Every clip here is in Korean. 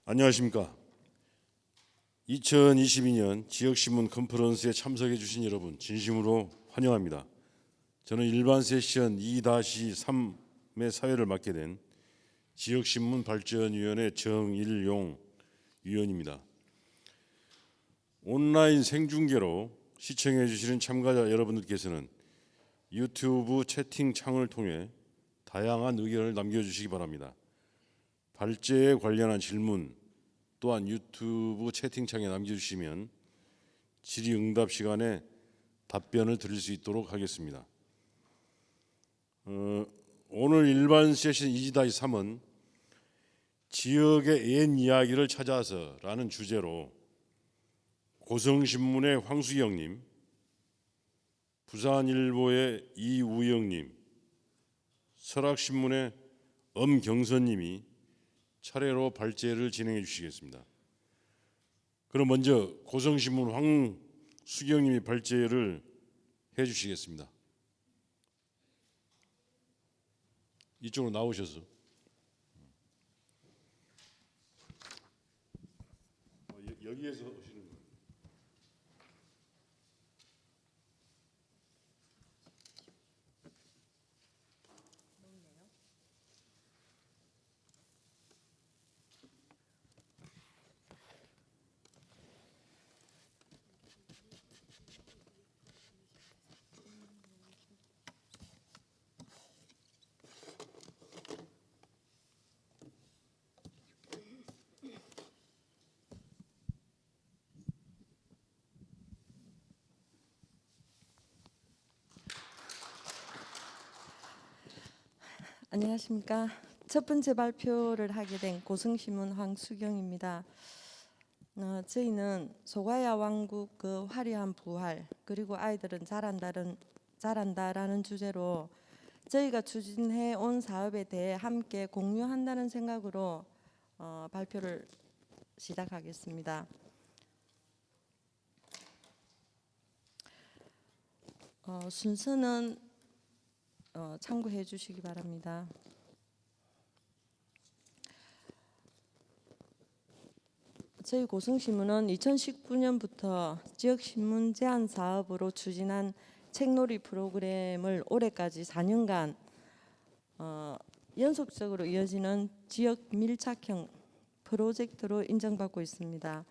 안녕하십니까. 2022년 지역신문 컨퍼런스에 참석해 주신 여러분 진심으로 환영합니다. 저는 일반 세션 2-3의 사회를 맡게 된 지역신문 발전위원회 정일용 위원입니다. 온라인 생중계로 시청해 주시는 참가자 여러분들께서는 유튜브 채팅창을 통해 다양한 의견을 남겨주시기 바랍니다. 발제에 관련한 질문 또한 유튜브 채팅창에 남겨주시면 질의응답 시간에 답변을 드릴 수 있도록 하겠습니다. 오늘 일반 세션 2-3은 지역의 옛 이야기를 찾아서라는 주제로 고성신문의 황수경님, 부산일보의 이우영님, 설악신문의 엄경선님이 차례로 발제를 진행해 주시겠습니다. 그럼 먼저 고성신문 황수경님이 발제를 해 주시겠습니다. 이쪽으로 나오셔서. 여기에서 오시는 거예요. 안녕하십니까. 첫 번째 발표를 하게 된 고성신문 황수경입니다. 저희는 소가야 왕국 그 화려한 부활 그리고 아이들은 잘한다라는 주제로 저희가 추진해 온 사업에 대해 함께 공유한다는 생각으로 발표를 시작하겠습니다. 순서는 참고해 주시기 바랍니다. 저희 고성신문은 2019년부터 지역신문 제안 사업으로 추진한 책놀이 프로그램을 올해까지 4년간 연속적으로 이어지는 지역 밀착형 프로젝트로 인정받고 있습니다.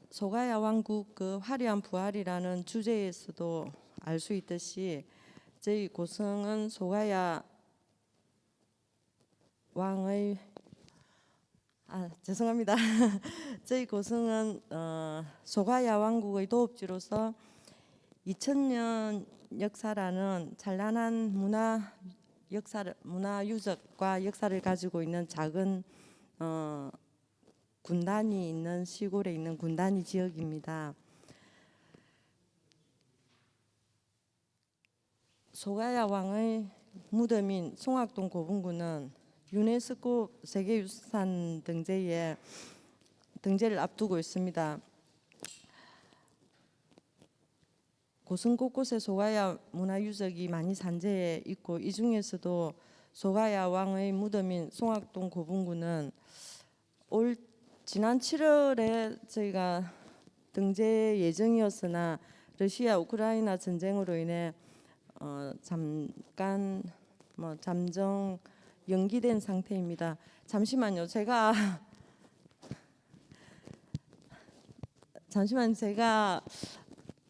소가야 왕국 그 화려한 부활이라는 주제에서도 알 수 있듯이 저희 고성은 소가야 왕의 죄송합니다. 저희 고성은 소가야 왕국의 도읍지로서 2000년 역사라는 찬란한 문화 유적과 역사를 가지고 있는 작은 군단이 있는 시골에 있는 군단위 지역입니다. 소가야 왕의 무덤인 송악동 고분군은 유네스코 세계유산 등재를 앞두고 있습니다. 고성 곳곳에 소가야 문화유적이 많이 산재해 있고 이 중에서도 소가야 왕의 무덤인 송악동 고분군은 지난 7월에 저희가 등재 예정이었으나 러시아 우크라이나 전쟁으로 인해 잠깐 잠정 연기된 상태입니다. 잠시만요. 제가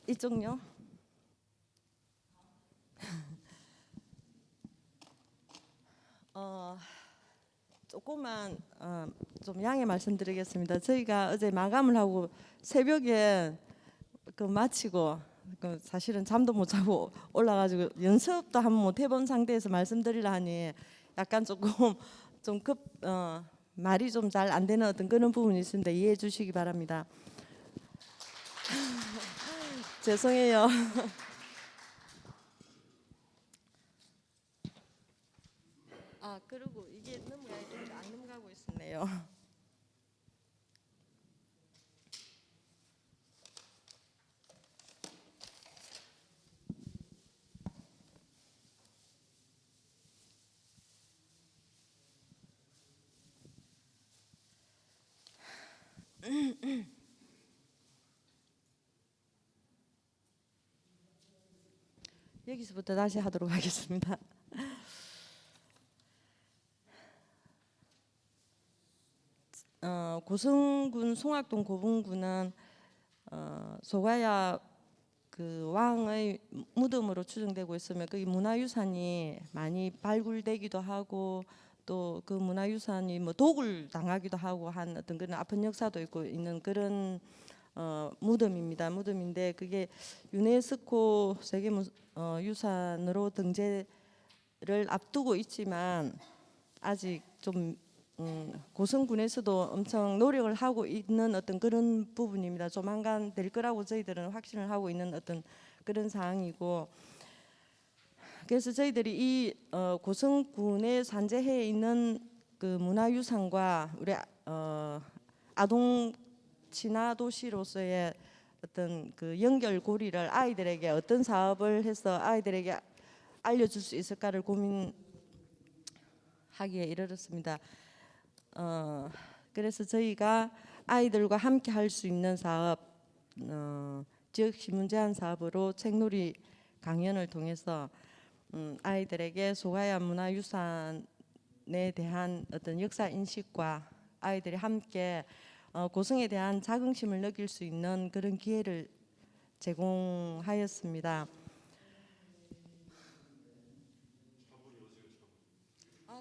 이쪽요. 조금만 좀 양해 말씀드리겠습니다. 저희가 어제 마감을 하고 새벽에 마치고 사실은 잠도 못 자고 올라가지고 연습도 한번 못 해본 상태에서 말씀드리려 하니 약간 조금 말이 좀 잘 안 되는 어떤 그런 부분이 있습니다. 이해해 주시기 바랍니다. 죄송해요. 그리고 이게 너무 안 넘어가고 있었네요. 여기서부터 다시 하도록 하겠습니다. 고성군 송악동 고분군은 소가야 그 왕의 무덤으로 추정되고 있으며 그 문화유산이 많이 발굴되기도 하고 또 그 문화유산이 뭐 독을 당하기도 하고 한 어떤 그런 아픈 역사도 있고 있는 그런 무덤인데 그게 유네스코 세계유산으로 등재를 앞두고 있지만 아직 좀 고성군에서도 엄청 노력을 하고 있는 어떤 그런 부분입니다. 조만간 될 거라고 저희들은 확신을 하고 있는 어떤 그런 사항이고, 그래서 저희들이 이 고성군에 산재해 있는 그 문화유산과 우리 아동 친화 도시로서의 어떤 그 연결고리를 아이들에게 어떤 사업을 해서 아이들에게 알려줄 수 있을까를 고민하기에 이르렀습니다. 그래서 저희가 아이들과 함께 할 수 있는 사업, 지역 신문 제안 사업으로 책놀이 강연을 통해서 아이들에게 소가야 문화유산에 대한 어떤 역사 인식과 아이들이 함께 고성에 대한 자긍심을 느낄 수 있는 그런 기회를 제공하였습니다.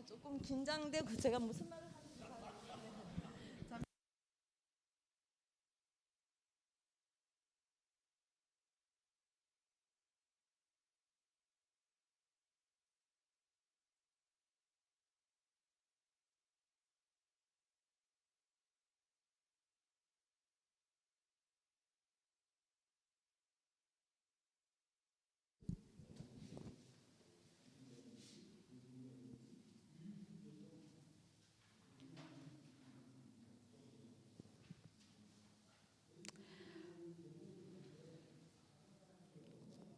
조금 긴장되고 제가 무슨 말을 하는지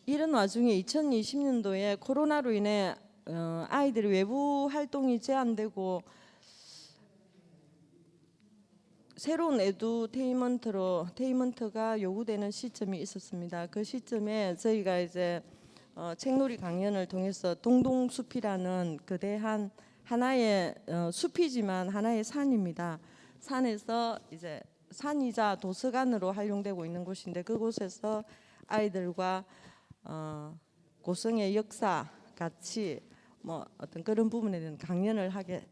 이런 와중에 2020년도에 코로나로 인해 아이들이 외부 활동이 제한되고 새로운 테이먼트가 요구되는 시점이 있었습니다. 그 시점에 저희가 이제 책놀이 강연을 통해서 동동숲이라는 거대한 하나의 숲이지만 하나의 산입니다. 산에서 이제 산이자 도서관으로 활용되고 있는 곳인데 그곳에서 아이들과 고성의 역사, 가치, 뭐 어떤 그런 부분에 대한 강연을 하게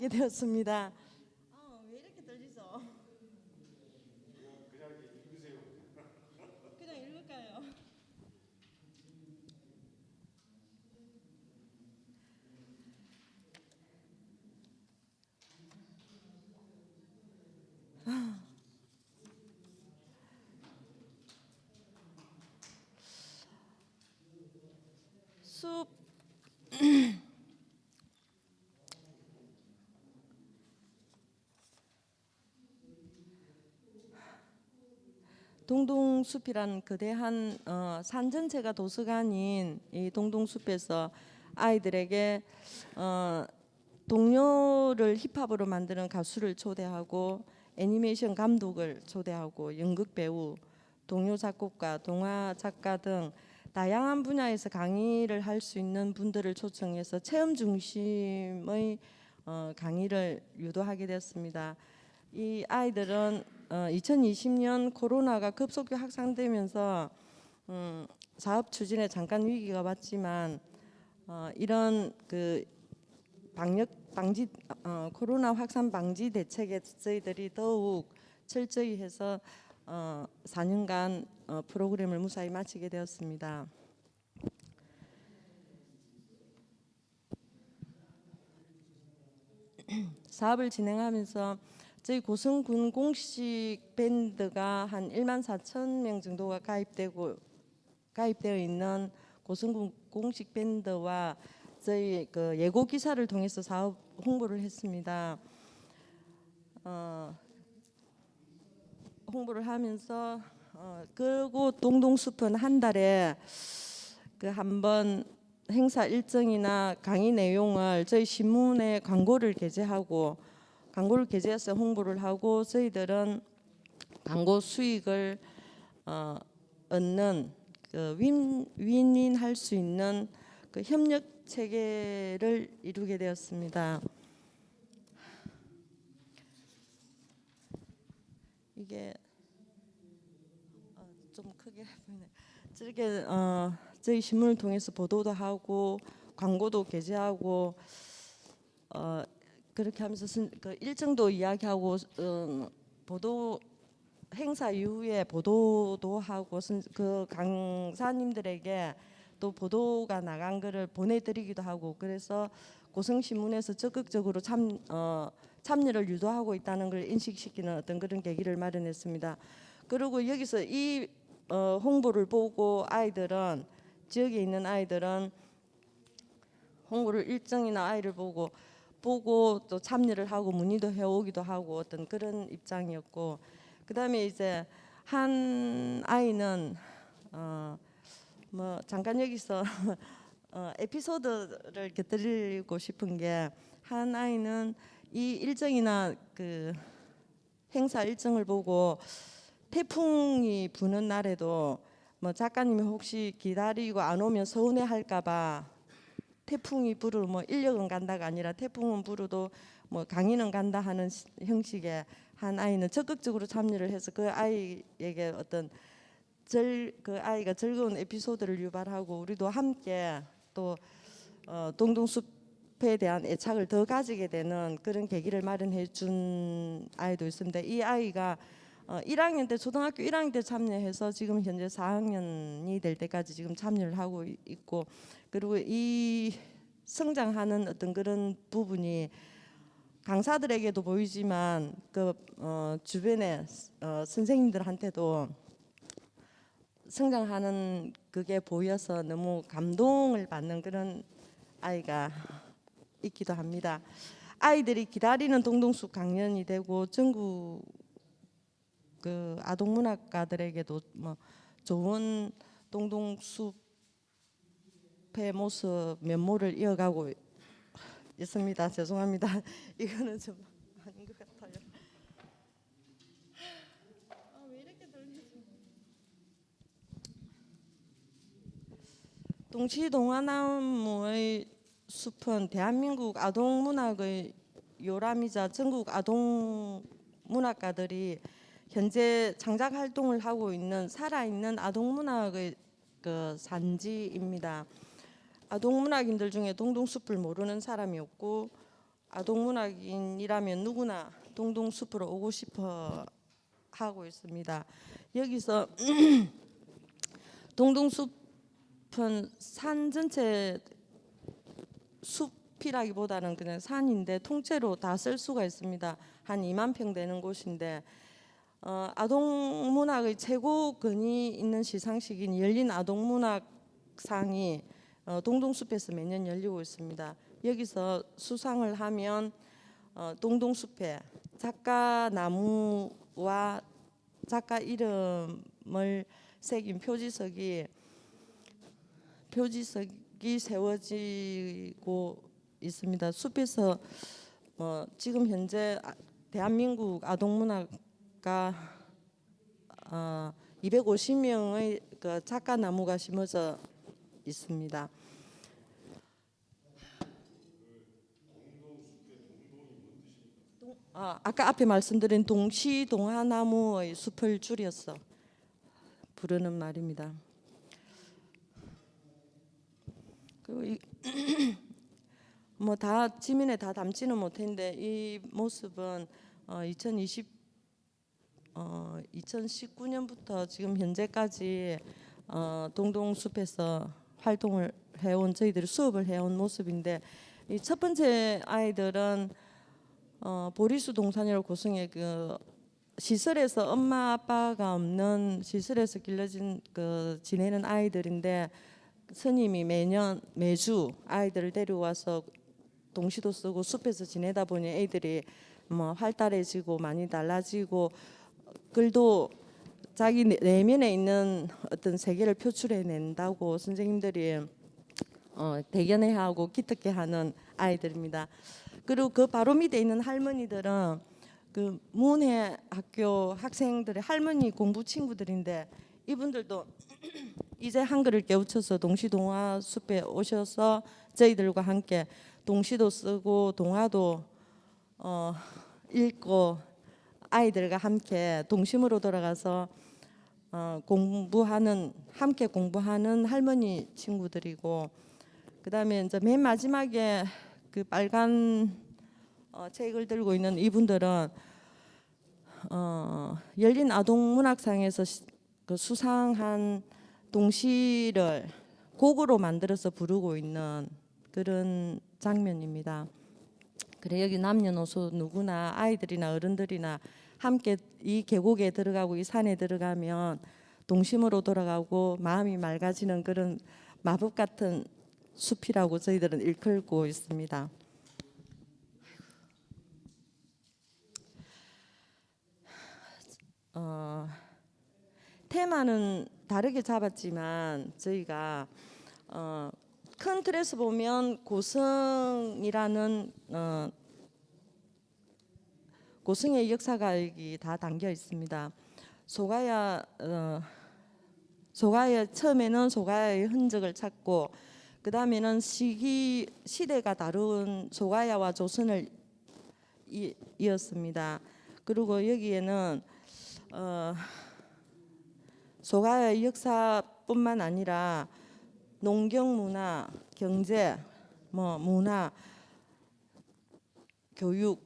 되었습니다. 왜 이렇게 떨리죠? 그냥 읽으세요. 그냥 읽을까요? 숲 동동숲이라는 거대한 산 전체가 도서관인 이 동동숲에서 아이들에게 동요를 힙합으로 만드는 가수를 초대하고 애니메이션 감독을 초대하고 연극 배우, 동요 작곡가, 동화 작가 등 다양한 분야에서 강의를 할 수 있는 분들을 초청해서 체험 중심의 강의를 유도하게 되었습니다. 이 아이들은 2020년 코로나가 급속히 확산되면서 사업 추진에 잠깐 위기가 왔지만 이런 그 코로나 확산 방지 대책에 저희들이 더욱 철저히 해서 4년간 프로그램을 무사히 마치게 되었습니다. 사업을 진행하면서 저희 고성군 공식 밴드가 한 1만 4천 명 정도가 가입되어 있는 고성군 공식 밴드와 저희 그 예고 기사를 통해서 사업 홍보를 했습니다. 홍보를 하면서 그곳 동동숲은 한 달에 그 한 번 행사 일정이나 강의 내용을 저희 신문에 광고를 게재해서 홍보를 하고 저희들은 광고 수익을 얻는 그 윈윈할 수 있는 그 협력 체계를 이루게 되었습니다. 이게 좀 크게 보이네. 저렇게 저희 신문을 통해서 보도도 하고 광고도 게재하고 그렇게 하면서 그 일정도 이야기하고 보도 행사 이후에 보도도 하고 그 강사님들에게 또 보도가 나간 거를 보내드리기도 하고 그래서 고성신문에서 적극적으로 참여를 유도하고 있다는 걸 인식시키는 어떤 그런 계기를 마련했습니다. 그리고 여기서 이 홍보를 보고 아이들은 지역에 있는 아이들은 홍보를 일정이나 아이를 보고 또 참여를 하고 문의도 해오기도 하고 어떤 그런 입장이었고 그다음에 이제 한 아이는 뭐 잠깐 여기서 에피소드를 곁들이고 싶은 게 한 아이는 이 일정이나 그 행사 일정을 보고 태풍이 부는 날에도 뭐 작가님이 혹시 기다리고 안 오면 서운해할까봐 태풍이 불어도 뭐 인력은 간다가 아니라 태풍은 불어도 뭐 강의는 간다 하는 형식의 한 아이는 적극적으로 참여를 해서 그 아이에게 어떤 그 아이가 즐거운 에피소드를 유발하고 우리도 함께 또 동동숲에 대한 애착을 더 가지게 되는 그런 계기를 마련해 준 아이도 있습니다. 이 아이가 1학년 때 초등학교 1학년 때 참여해서 지금 현재 4학년이 될 때까지 지금 참여를 하고 있고 그리고 이 성장하는 어떤 그런 부분이 강사들에게도 보이지만 그 주변의 선생님들한테도 성장하는 그게 보여서 너무 감동을 받는 그런 아이가 있기도 합니다. 아이들이 기다리는 동동숲 강연이 되고 전국 그 아동문학가들에게도 뭐 좋은 동동숲의 모습 면모를 이어가고 있습니다. 죄송합니다. 이거는 좀 아닌 것 같아요. 왜 이렇게 들리지? 동치동화나무의 숲은 대한민국 아동문학의 요람이자 전국 아동문학가들이 현재 창작 활동을 하고 있는 살아있는 아동문학의 그 산지입니다. 아동문학인들 중에 동동숲을 모르는 사람이 없고 아동문학인이라면 누구나 동동숲으로 오고 싶어 하고 있습니다. 여기서 동동숲은 산 전체 숲이라기보다는 그냥 산인데 통째로 다 쓸 수가 있습니다. 한 2만 평 되는 곳인데 아동문학의 최고 근위 있는 시상식인 열린 아동문학상이 동동숲에서 매년 열리고 있습니다. 여기서 수상을 하면 동동숲에 작가 나무와 작가 이름을 새긴 표지석이 세워지고 있습니다. 숲에서 지금 현재 대한민국 아동문학가 250명의 그 작가 나무가 심어져 있습니다. 아까 앞에 말씀드린 동시동화나무의 숲을 줄여서 부르는 말입니다. 그리고 뭐 다 지면에 다 담지는 못했는데 이 모습은 2019년부터 지금 현재까지 동동숲에서 활동을 해온 저희들이 수업을 해온 모습인데 이 첫 번째 아이들은 보리수 동산이라고 고성의 그 시설에서 엄마 아빠가 없는 시설에서 길러진 그 지내는 아이들인데 스님이 매주 아이들을 데려와서 동시도 쓰고 숲에서 지내다 보니 애들이 뭐 활달해지고 많이 달라지고 글도 자기 내면에 있는 어떤 세계를 표출해낸다고 선생님들이 대견해하고 기특해 하는 아이들입니다. 그리고 그 바로 밑에 있는 할머니들은 그 문해 학교 학생들의 할머니 공부 친구들인데 이분들도 이제 한글을 깨우쳐서 동시동화 숲에 오셔서 저희들과 함께 동시도 쓰고 동화도 읽고 아이들과 함께 동심으로 돌아가서 함께 공부하는 할머니 친구들이고, 그다음에 이제 맨 마지막에 그 빨간 책을 들고 있는 이분들은 열린 아동 문학상에서 그 수상한 동시를 곡으로 만들어서 부르고 있는 그런 장면입니다. 그래 여기 남녀노소 누구나 아이들이나 어른들이나 함께 이 계곡에 들어가고 이 산에 들어가면 동심으로 돌아가고 마음이 맑아지는 그런 마법 같은 숲이라고 저희들은 일컬고 있습니다. 테마는 다르게 잡았지만 저희가 큰 틀에서 보면 고성이라는 고성의 역사가 여기 다 담겨 있습니다. 소가야 처음에는 소가야의 흔적을 찾고 그 다음에는 시대가 다룬 소가야와 조선을 이었습니다. 그리고 여기에는 소가야의 역사뿐만 아니라 농경 문화, 경제, 문화, 교육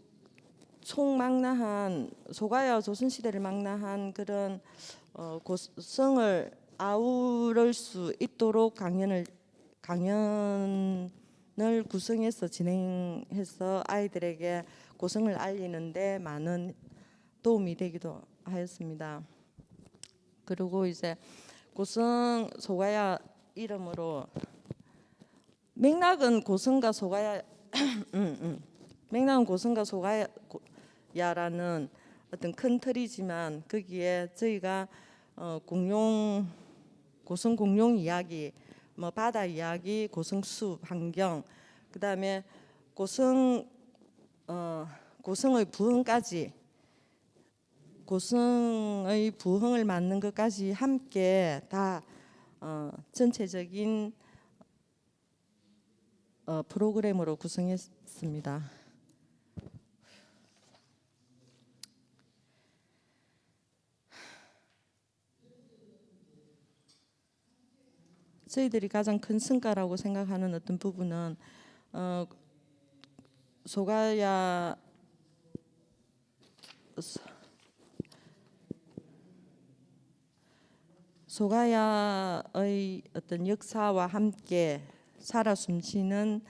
총망라한 소가야 조선 시대를 망라한 그런 고성을 아우를 수 있도록 강연을 구성해서 진행해서 아이들에게 고성을 알리는데 많은 도움이 되기도 하였습니다. 그리고 이제 고성 소가야 이름으로 맥락은 고성과 소가야 맥락은 고성과 소가야라는 어떤 큰 틀이지만 거기에 저희가 고성 공룡 이야기, 바다 이야기, 고성숲 환경, 그다음에 고성의 부흥까지 고성의 부흥을 맞는 것까지 함께 다 전체적인 프로그램으로 구성했습니다. 저희들이 가장 큰 성과라고 생각하는 어떤 부분은 소가야의 어떤 역사와 함께 살아 숨쉬는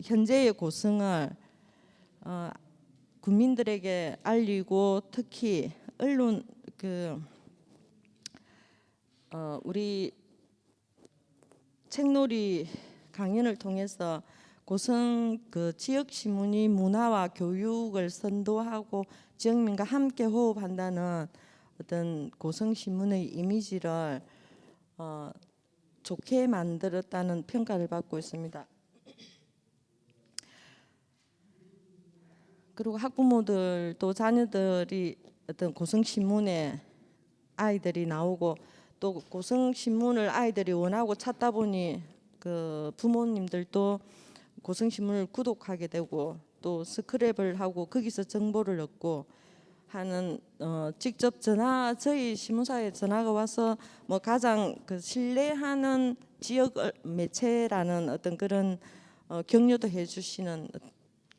현재의 고성을 국민들에게 알리고 특히 언론 우리 책놀이 강연을 통해서 고성 지역 신문이 문화와 교육을 선도하고 지역민과 함께 호흡한다는 어떤 고성 신문의 이미지를 좋게 만들었다는 평가를 받고 있습니다. 그리고 학부모들도 자녀들이 어떤 고성 신문에 아이들이 나오고 또 고성 신문을 아이들이 원하고 찾다 보니 그 부모님들도 고성 신문을 구독하게 되고 또 스크랩을 하고 거기서 정보를 얻고 하는 직접 저희 신문사에 전화가 와서 가장 신뢰하는 지역 매체라는 어떤 그런 격려도 해주시는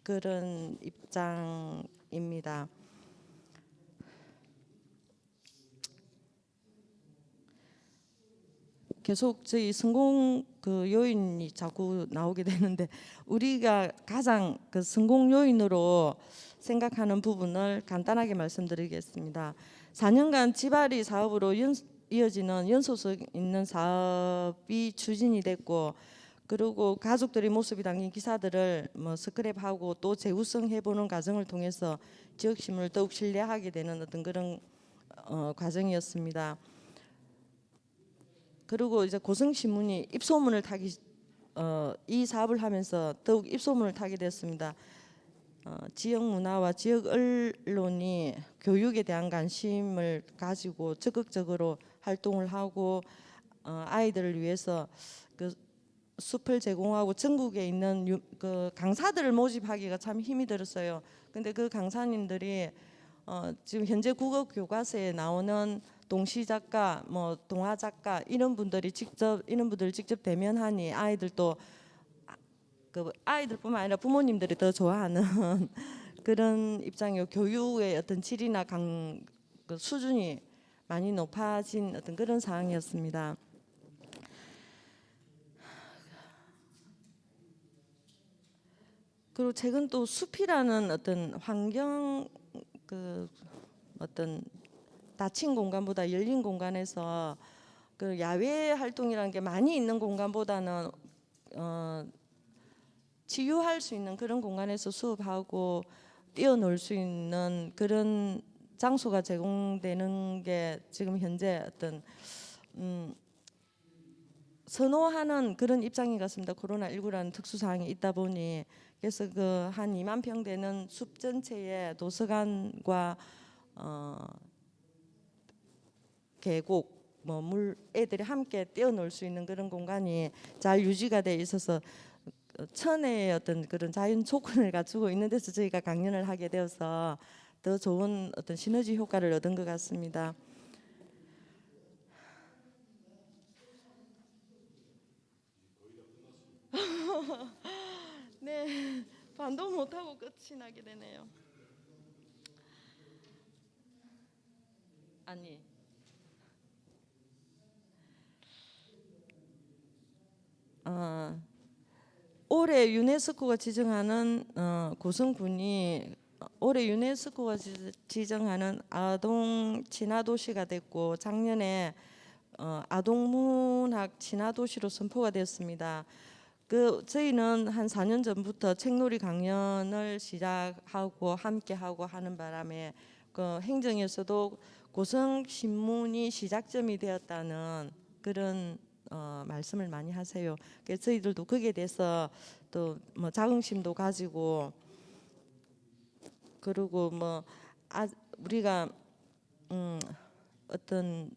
그런 입장입니다. 계속 저희 성공 요인이 자꾸 나오게 되는데 우리가 가장 성공 요인으로 생각하는 부분을 간단하게 말씀드리겠습니다. 4년간 지바리 사업으로 이어지는 연소속 있는 사업이 추진이 됐고, 그리고 가족들의 모습이 담긴 기사들을 스크랩하고 또 재구성해보는 과정을 통해서 지역신문을 더욱 신뢰하게 되는 어떤 그런 과정이었습니다. 그리고 이제 고성신문이 입소문을 타기 이 사업을 하면서 더욱 입소문을 타게 됐습니다. 지역 문화와 지역 언론이 교육에 대한 관심을 가지고 적극적으로 활동을 하고 아이들을 위해서 그 숲을 제공하고 전국에 있는 그 강사들을 모집하기가 참 힘이 들었어요. 근데 그 강사님들이 지금 현재 국어 교과서에 나오는 동시 작가, 뭐 동화 작가 이런 분들 직접 대면하니 아이들도 그 아이들뿐만 아니라 부모님들이 더 좋아하는 그런 입장이요. 교육의 어떤 질이나 그 수준이 많이 높아진 어떤 그런 상황이었습니다. 그리고 최근 또 숲이라는 어떤 환경 그 어떤 닫힌 공간보다 열린 공간에서 그 야외 활동이라는 게 많이 있는 공간보다는 치유할 수 있는 그런 공간에서 수업하고 뛰어놀 수 있는 그런 장소가 제공되는 게 지금 현재 어떤 선호하는 그런 입장인 것 같습니다. 코로나19라는 특수 상황이 있다 보니 그래서 그 한 2만 평 되는 숲 전체에 도서관과 계곡 뭐 물 애들이 함께 뛰어놀 수 있는 그런 공간이 잘 유지가 돼 있어서 천혜의 어떤 그런 자연 조건을 갖추고 있는 데서 저희가 강연을 하게 되어서 더 좋은 어떤 시너지 효과를 얻은 것 같습니다. 네, 반도 못하고 끝이 나게 되네요. 아니, 올해 유네스코가 지정하는 고성군이 올해 유네스코가 지정하는 아동 친화 도시가 됐고 작년에 아동 문학 친화 도시로 선포가 되었습니다. 그 저희는 한 4년 전부터 책놀이 강연을 시작하고 함께 하고 하는 바람에 그 행정에서도 고성 신문이 시작점이 되었다는 그런 말씀을 많이 하세요. 그래서 저희들도 거기에 대해서 또 뭐 자긍심도 가지고 그리고 뭐 우리가 어떤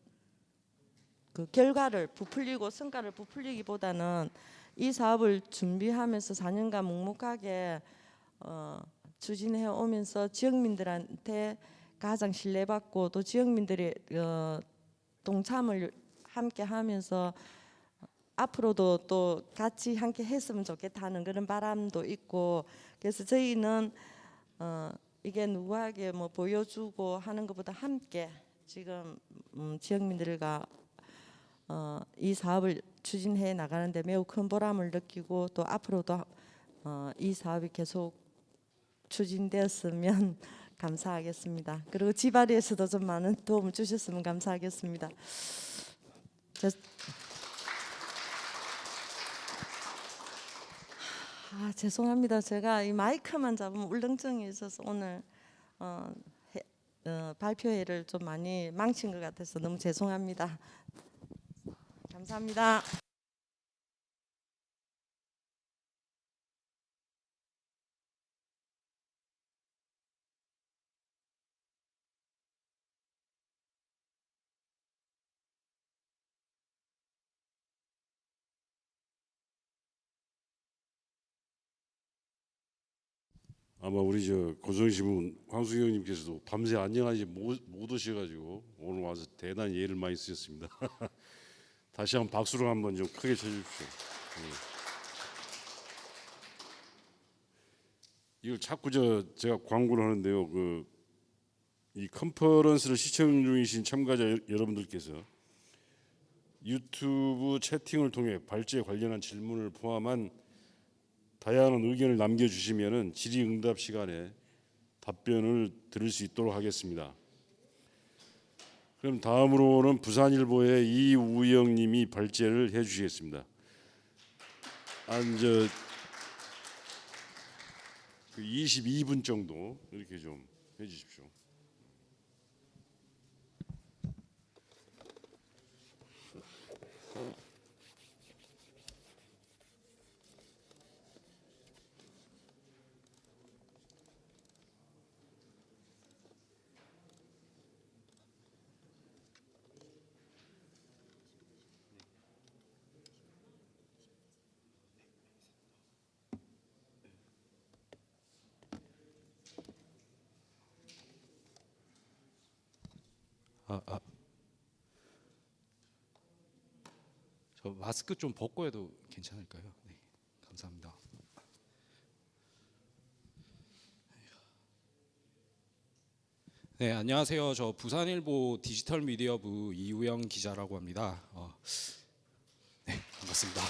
그 결과를 부풀리고 성과를 부풀리기보다는 이 사업을 준비하면서 4년간 묵묵하게 추진해 오면서 지역민들한테 가장 신뢰받고 또 지역민들이 동참을 함께 하면서 앞으로도 또 같이 함께 했으면 좋겠다는 그런 바람도 있고 그래서 저희는 이게 누구에게 뭐 보여주고 하는 것보다 함께 지금 지역민들과 이 사업을 추진해 나가는데 매우 큰 보람을 느끼고 또 앞으로도 이 사업이 계속 추진되었으면 감사하겠습니다. 그리고 지바리에서도 좀 많은 도움을 주셨으면 감사하겠습니다. 죄송합니다. 제가 이 마이크만 잡으면 울렁증이 있어서 오늘 발표회를 좀 많이 망친 것 같아서 너무 죄송합니다. 감사합니다. 아마 우리 저 고성신문 황수경 의원님께서도 밤새 안녕하지 못 오셔가지고 오늘 와서 대단히 예를 많이 쓰셨습니다. 다시 한번 박수로 한번 좀 크게 쳐주십시오. 이걸 자꾸 제가 광고를 하는데요. 이 컨퍼런스를 시청 중이신 참가자 여러분들께서 유튜브 채팅을 통해 발제에 관련한 질문을 포함한 다양한 의견을 남겨주시면은 질의응답 시간에 답변을 들을 수 있도록 하겠습니다. 그럼 다음으로는 부산일보의 이우영님이 발제를 해주시겠습니다. 한 22분 정도 이렇게 좀 해주십시오. 저 마스크 좀 벗고 해도 괜찮을까요? 네, 감사합니다. 네, 안녕하세요. 저 부산일보 디지털 미디어부 이우영 기자라고 합니다. 네, 반갑습니다.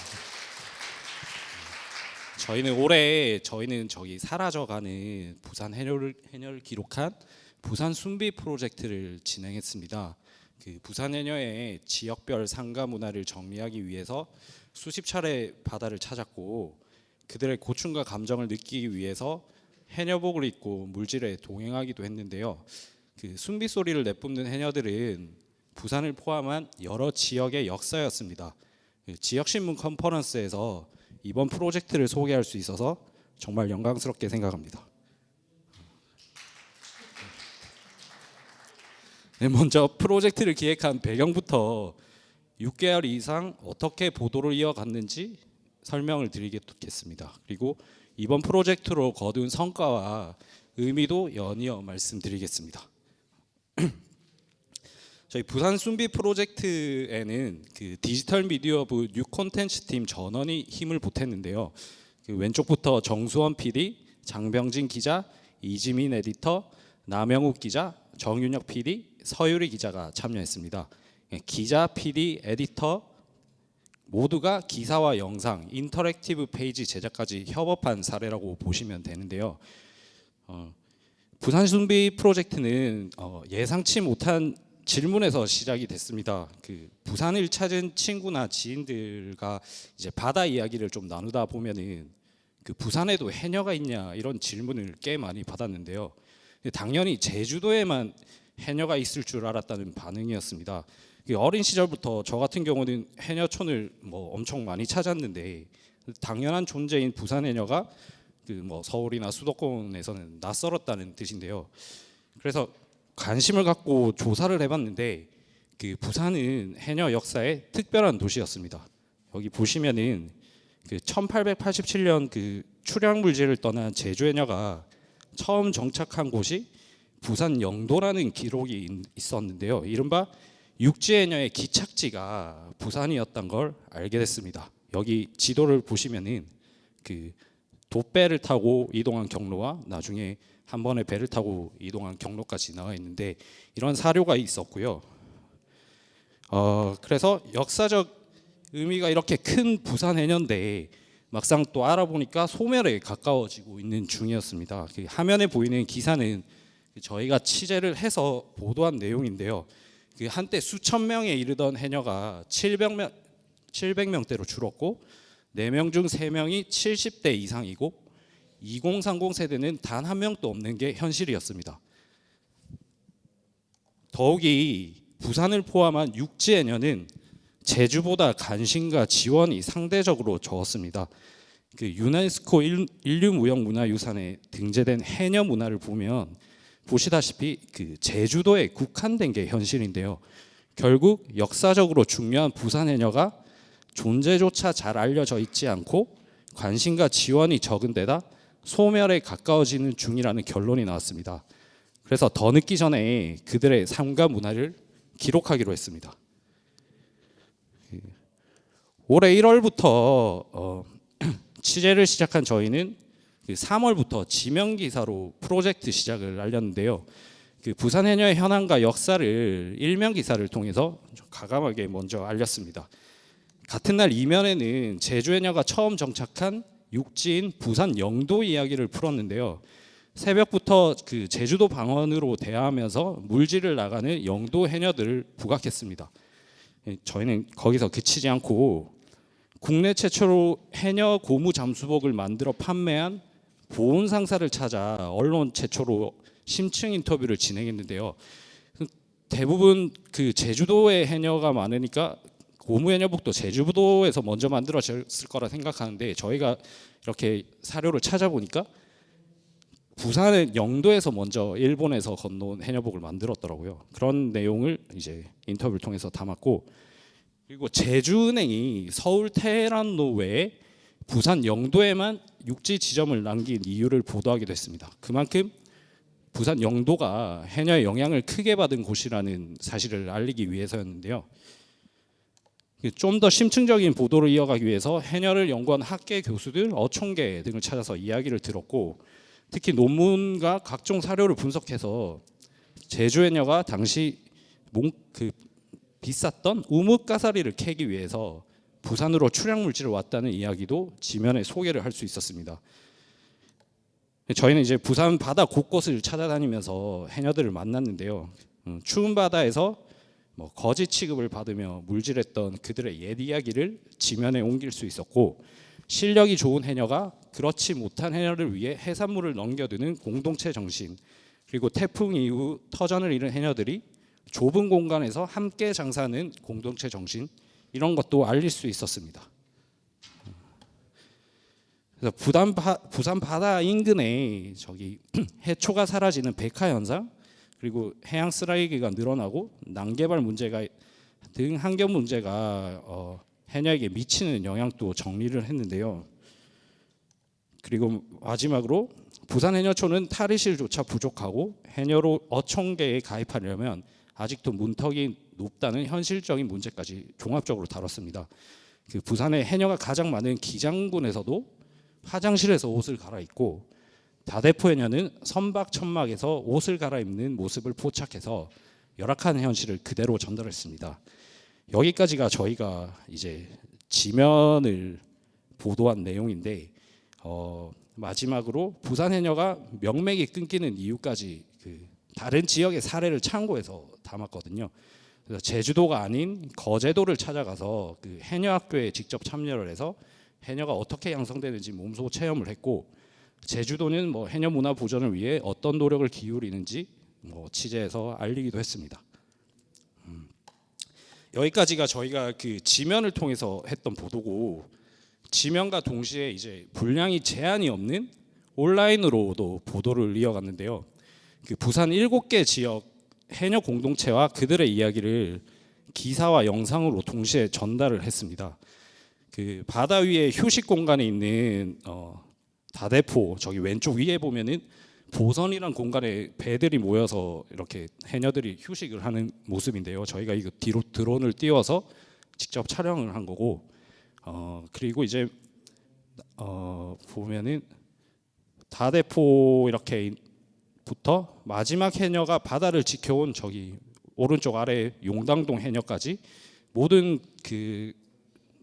저희는 저기 사라져가는 부산 해녀를 기록한 부산 순비 프로젝트를 진행했습니다. 그 부산 해녀의 지역별 상가 문화를 정리하기 위해서 수십 차례 바다를 찾았고 그들의 고충과 감정을 느끼기 위해서 해녀복을 입고 물질에 동행하기도 했는데요. 그 순비 소리를 내뿜는 해녀들은 부산을 포함한 여러 지역의 역사였습니다. 그 지역신문 컨퍼런스에서 이번 프로젝트를 소개할 수 있어서 정말 영광스럽게 생각합니다. 네, 먼저 프로젝트를 기획한 배경부터 6개월 이상 어떻게 보도를 이어갔는지 설명을 드리겠습니다. 그리고 이번 프로젝트로 거둔 성과와 의미도 연이어 말씀드리겠습니다. 저희 부산 순비 프로젝트에는 그 디지털 미디어부 뉴 콘텐츠 팀 전원이 힘을 보탰는데요. 그 왼쪽부터 정수원 PD, 장병진 기자, 이지민 에디터, 남영욱 기자, 정윤혁 PD, 서유리 기자가 참여했습니다. 기자, PD, 에디터 모두가 기사와 영상, 인터랙티브 페이지 제작까지 협업한 사례라고 보시면 되는데요. 부산 순비 프로젝트는 예상치 못한 질문에서 시작이 됐습니다. 그 부산을 찾은 친구나 지인들과 이제 바다 이야기를 좀 나누다 보면은 그 부산에도 해녀가 있냐 이런 질문을 꽤 많이 받았는데요. 당연히 제주도에만 해녀가 있을 줄 알았다는 반응이었습니다. 어린 시절부터 저 같은 경우는 해녀촌을 뭐 엄청 많이 찾았는데 당연한 존재인 부산 해녀가 그 뭐 서울이나 수도권에서는 낯설었다는 뜻인데요. 그래서 관심을 갖고 조사를 해봤는데 그 부산은 해녀 역사의 특별한 도시였습니다. 여기 보시면은 그 1887년 그 출양 물질을 떠난 제주 해녀가 처음 정착한 곳이 부산 영도라는 기록이 있었는데요. 이른바 육지 해녀의 기착지가 부산이었던 걸 알게 됐습니다. 여기 지도를 보시면은 그 돛배를 타고 이동한 경로와 나중에 한 번에 배를 타고 이동한 경로까지 나와 있는데 이런 사료가 있었고요. 그래서 역사적 의미가 이렇게 큰 부산 해녀인데 막상 또 알아보니까 소멸에 가까워지고 있는 중이었습니다. 그 화면에 보이는 기사는 저희가 취재를 해서 보도한 내용인데요. 그 한때 수천 명에 이르던 해녀가 700명대로 줄었고 4명 중 3명이 70대 이상이고 2030 세대는 단 한 명도 없는 게 현실이었습니다. 더욱이 부산을 포함한 육지 해녀는 제주보다 관심과 지원이 상대적으로 적었습니다. 그 유네스코 인류무형문화유산에 등재된 해녀 문화를 보면 보시다시피 그 제주도에 국한된 게 현실인데요. 결국 역사적으로 중요한 부산 해녀가 존재조차 잘 알려져 있지 않고 관심과 지원이 적은 데다 소멸에 가까워지는 중이라는 결론이 나왔습니다. 그래서 더 늦기 전에 그들의 삶과 문화를 기록하기로 했습니다. 올해 1월부터 취재를 시작한 저희는 3월부터 지명 기사로 프로젝트 시작을 알렸는데요. 그 부산 해녀의 현황과 역사를 일면 기사를 통해서 가감하게 먼저 알렸습니다. 같은 날 이면에는 제주 해녀가 처음 정착한 육지인 부산 영도 이야기를 풀었는데요. 새벽부터 그 제주도 방언으로 대화하면서 물질을 나가는 영도 해녀들을 부각했습니다. 저희는 거기서 그치지 않고 국내 최초로 해녀 고무 잠수복을 만들어 판매한 보온 상사를 찾아 언론 최초로 심층 인터뷰를 진행했는데요. 대부분 그 제주도에 해녀가 많으니까 고무 해녀복도 제주도에서 먼저 만들어졌을 거라 생각하는데 저희가 이렇게 사료를 찾아보니까 부산의 영도에서 먼저 일본에서 건너온 해녀복을 만들었더라고요. 그런 내용을 이제 인터뷰를 통해서 담았고, 그리고 제주은행이 서울 테헤란로 외에 부산 영도에만 육지 지점을 남긴 이유를 보도하기도 했습니다. 그만큼 부산 영도가 해녀의 영향을 크게 받은 곳이라는 사실을 알리기 위해서였는데요. 좀 더 심층적인 보도를 이어가기 위해서 해녀를 연구한 학계 교수들, 어촌계 등을 찾아서 이야기를 들었고, 특히 논문과 각종 사료를 분석해서 제주 해녀가 당시 비쌌던 우뭇가사리를 캐기 위해서 부산으로 출양 물질을 왔다는 이야기도 지면에 소개를 할 수 있었습니다. 저희는 이제 부산 바다 곳곳을 찾아다니면서 해녀들을 만났는데요. 추운 바다에서 거지 취급을 받으며 물질했던 그들의 옛 이야기를 지면에 옮길 수 있었고, 실력이 좋은 해녀가 그렇지 못한 해녀를 위해 해산물을 넘겨드는 공동체 정신, 그리고 태풍 이후 터전을 잃은 해녀들이 좁은 공간에서 함께 장사하는 공동체 정신, 이런 것도 알릴 수 있었습니다. 그래서 부산 바다 인근에 해초가 사라지는 백화 현상, 그리고 해양 쓰레기가 늘어나고 난개발 문제가 등 환경 문제가 해녀에게 미치는 영향도 정리를 했는데요. 그리고 마지막으로 부산 해녀촌은 탈의실조차 부족하고 해녀로 어촌계에 가입하려면 아직도 문턱이 높다는 현실적인 문제까지 종합적으로 다뤘습니다. 부산의 해녀가 가장 많은 기장군에서도 화장실에서 옷을 갈아입고, 다대포 해녀는 선박 천막에서 옷을 갈아입는 모습을 포착해서 열악한 현실을 그대로 전달했습니다. 여기까지가 저희가 이제 지면을 보도한 내용인데, 마지막으로 부산 해녀가 명맥이 끊기는 이유까지 다른 지역의 사례를 참고해서 담았거든요. 그래서 제주도가 아닌 거제도를 찾아가서 해녀학교에 직접 참여를 해서 해녀가 어떻게 양성되는지 몸소 체험을 했고, 제주도는 해녀 문화 보존을 위해 어떤 노력을 기울이는지 취재해서 알리기도 했습니다. 여기까지가 저희가 지면을 통해서 했던 보도고, 지면과 동시에 이제 분량이 제한이 없는 온라인으로도 보도를 이어갔는데요. 부산 7개 지역 해녀 공동체와 그들의 이야기를 기사와 영상으로 동시에 전달을 했습니다. 바다 위에 휴식 공간에 있는 다대포 저기 왼쪽 위에 보면은 보선이란 공간에 배들이 모여서 이렇게 해녀들이 휴식을 하는 모습인데요. 저희가 이거 뒤로 드론을 띄워서 직접 촬영을 한 거고, 그리고 이제 보면은 다대포 이렇게부터 마지막 해녀가 바다를 지켜온 저기 오른쪽 아래 용당동 해녀까지 모든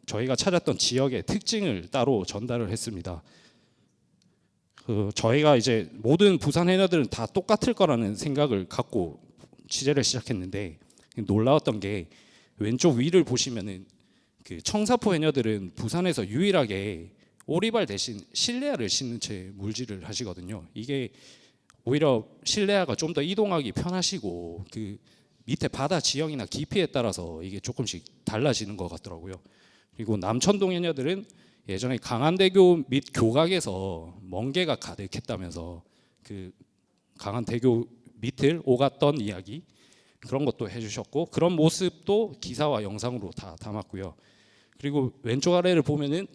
저희가 찾았던 지역의 특징을 따로 전달을 했습니다. 저희가 이제 모든 부산 해녀들은 다 똑같을 거라는 생각을 갖고 취재를 시작했는데, 놀라웠던 게 왼쪽 위를 보시면은 청사포 해녀들은 부산에서 유일하게 오리발 대신 실내화를 신는 채 물질을 하시거든요. 이게 오히려 실내화가 좀 더 이동하기 편하시고 밑에 바다 지형이나 깊이에 따라서 이게 조금씩 달라지는 것 같더라고요. 그리고 남천동 해녀들은 예전에 강한대교 밑 교각에서 멍게가 가득했다면서 강한대교 밑을 오갔던 이야기, 그런 것도 해주셨고, 그런 모습도 기사와 영상으로 다 담았고요. 그리고 왼쪽 아래를 보면은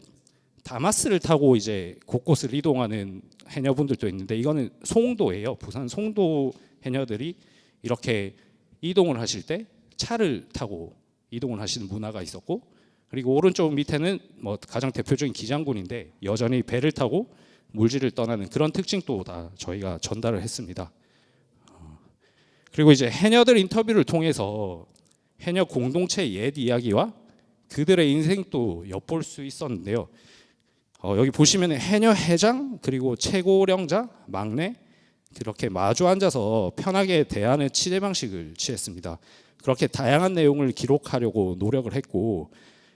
다마스를 타고 이제 곳곳을 이동하는 해녀분들도 있는데, 이거는 송도예요. 부산 송도 해녀들이 이렇게 이동을 하실 때 차를 타고 이동을 하시는 문화가 있었고, 그리고 오른쪽 밑에는 가장 대표적인 기장군인데 여전히 배를 타고 물질을 떠나는 그런 특징도 다 저희가 전달을 했습니다. 그리고 이제 해녀들 인터뷰를 통해서 해녀 공동체의 옛 이야기와 그들의 인생도 엿볼 수 있었는데요. 여기 보시면 해녀 회장 그리고 최고령자, 막내 그렇게 마주 앉아서 편하게 대하는 취재 방식을 취했습니다. 그렇게 다양한 내용을 기록하려고 노력을 했고,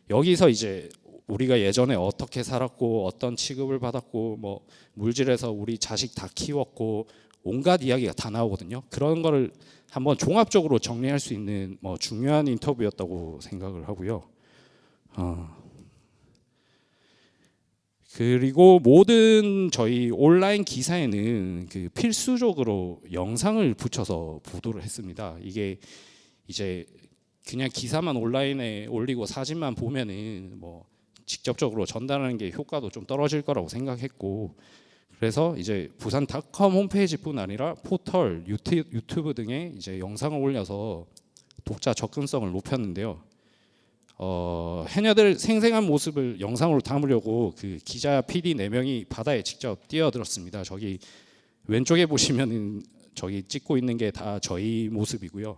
여기서 이제 우리가 예전에 어떻게 살았고 어떤 취급을 받았고 물질에서 우리 자식 다 키웠고 온갖 이야기가 다 나오거든요. 그런 거를 한번 종합적으로 정리할 수 있는 중요한 인터뷰였다고 생각을 하고요. 그리고 모든 저희 온라인 기사에는 필수적으로 영상을 붙여서 보도를 했습니다. 이게 이제 그냥 기사만 온라인에 올리고 사진만 보면은 직접적으로 전달하는 게 효과도 좀 떨어질 거라고 생각했고, 그래서 이제 부산닷컴 홈페이지뿐 아니라 포털, 유튜브 등에 이제 영상을 올려서 독자 접근성을 높였는데요. 해녀들 생생한 모습을 영상으로 담으려고 그 기자, PD 4명이 바다에 직접 뛰어들었습니다. 저기 왼쪽에 보시면은 저기 찍고 있는 게 다 저희 모습이고요.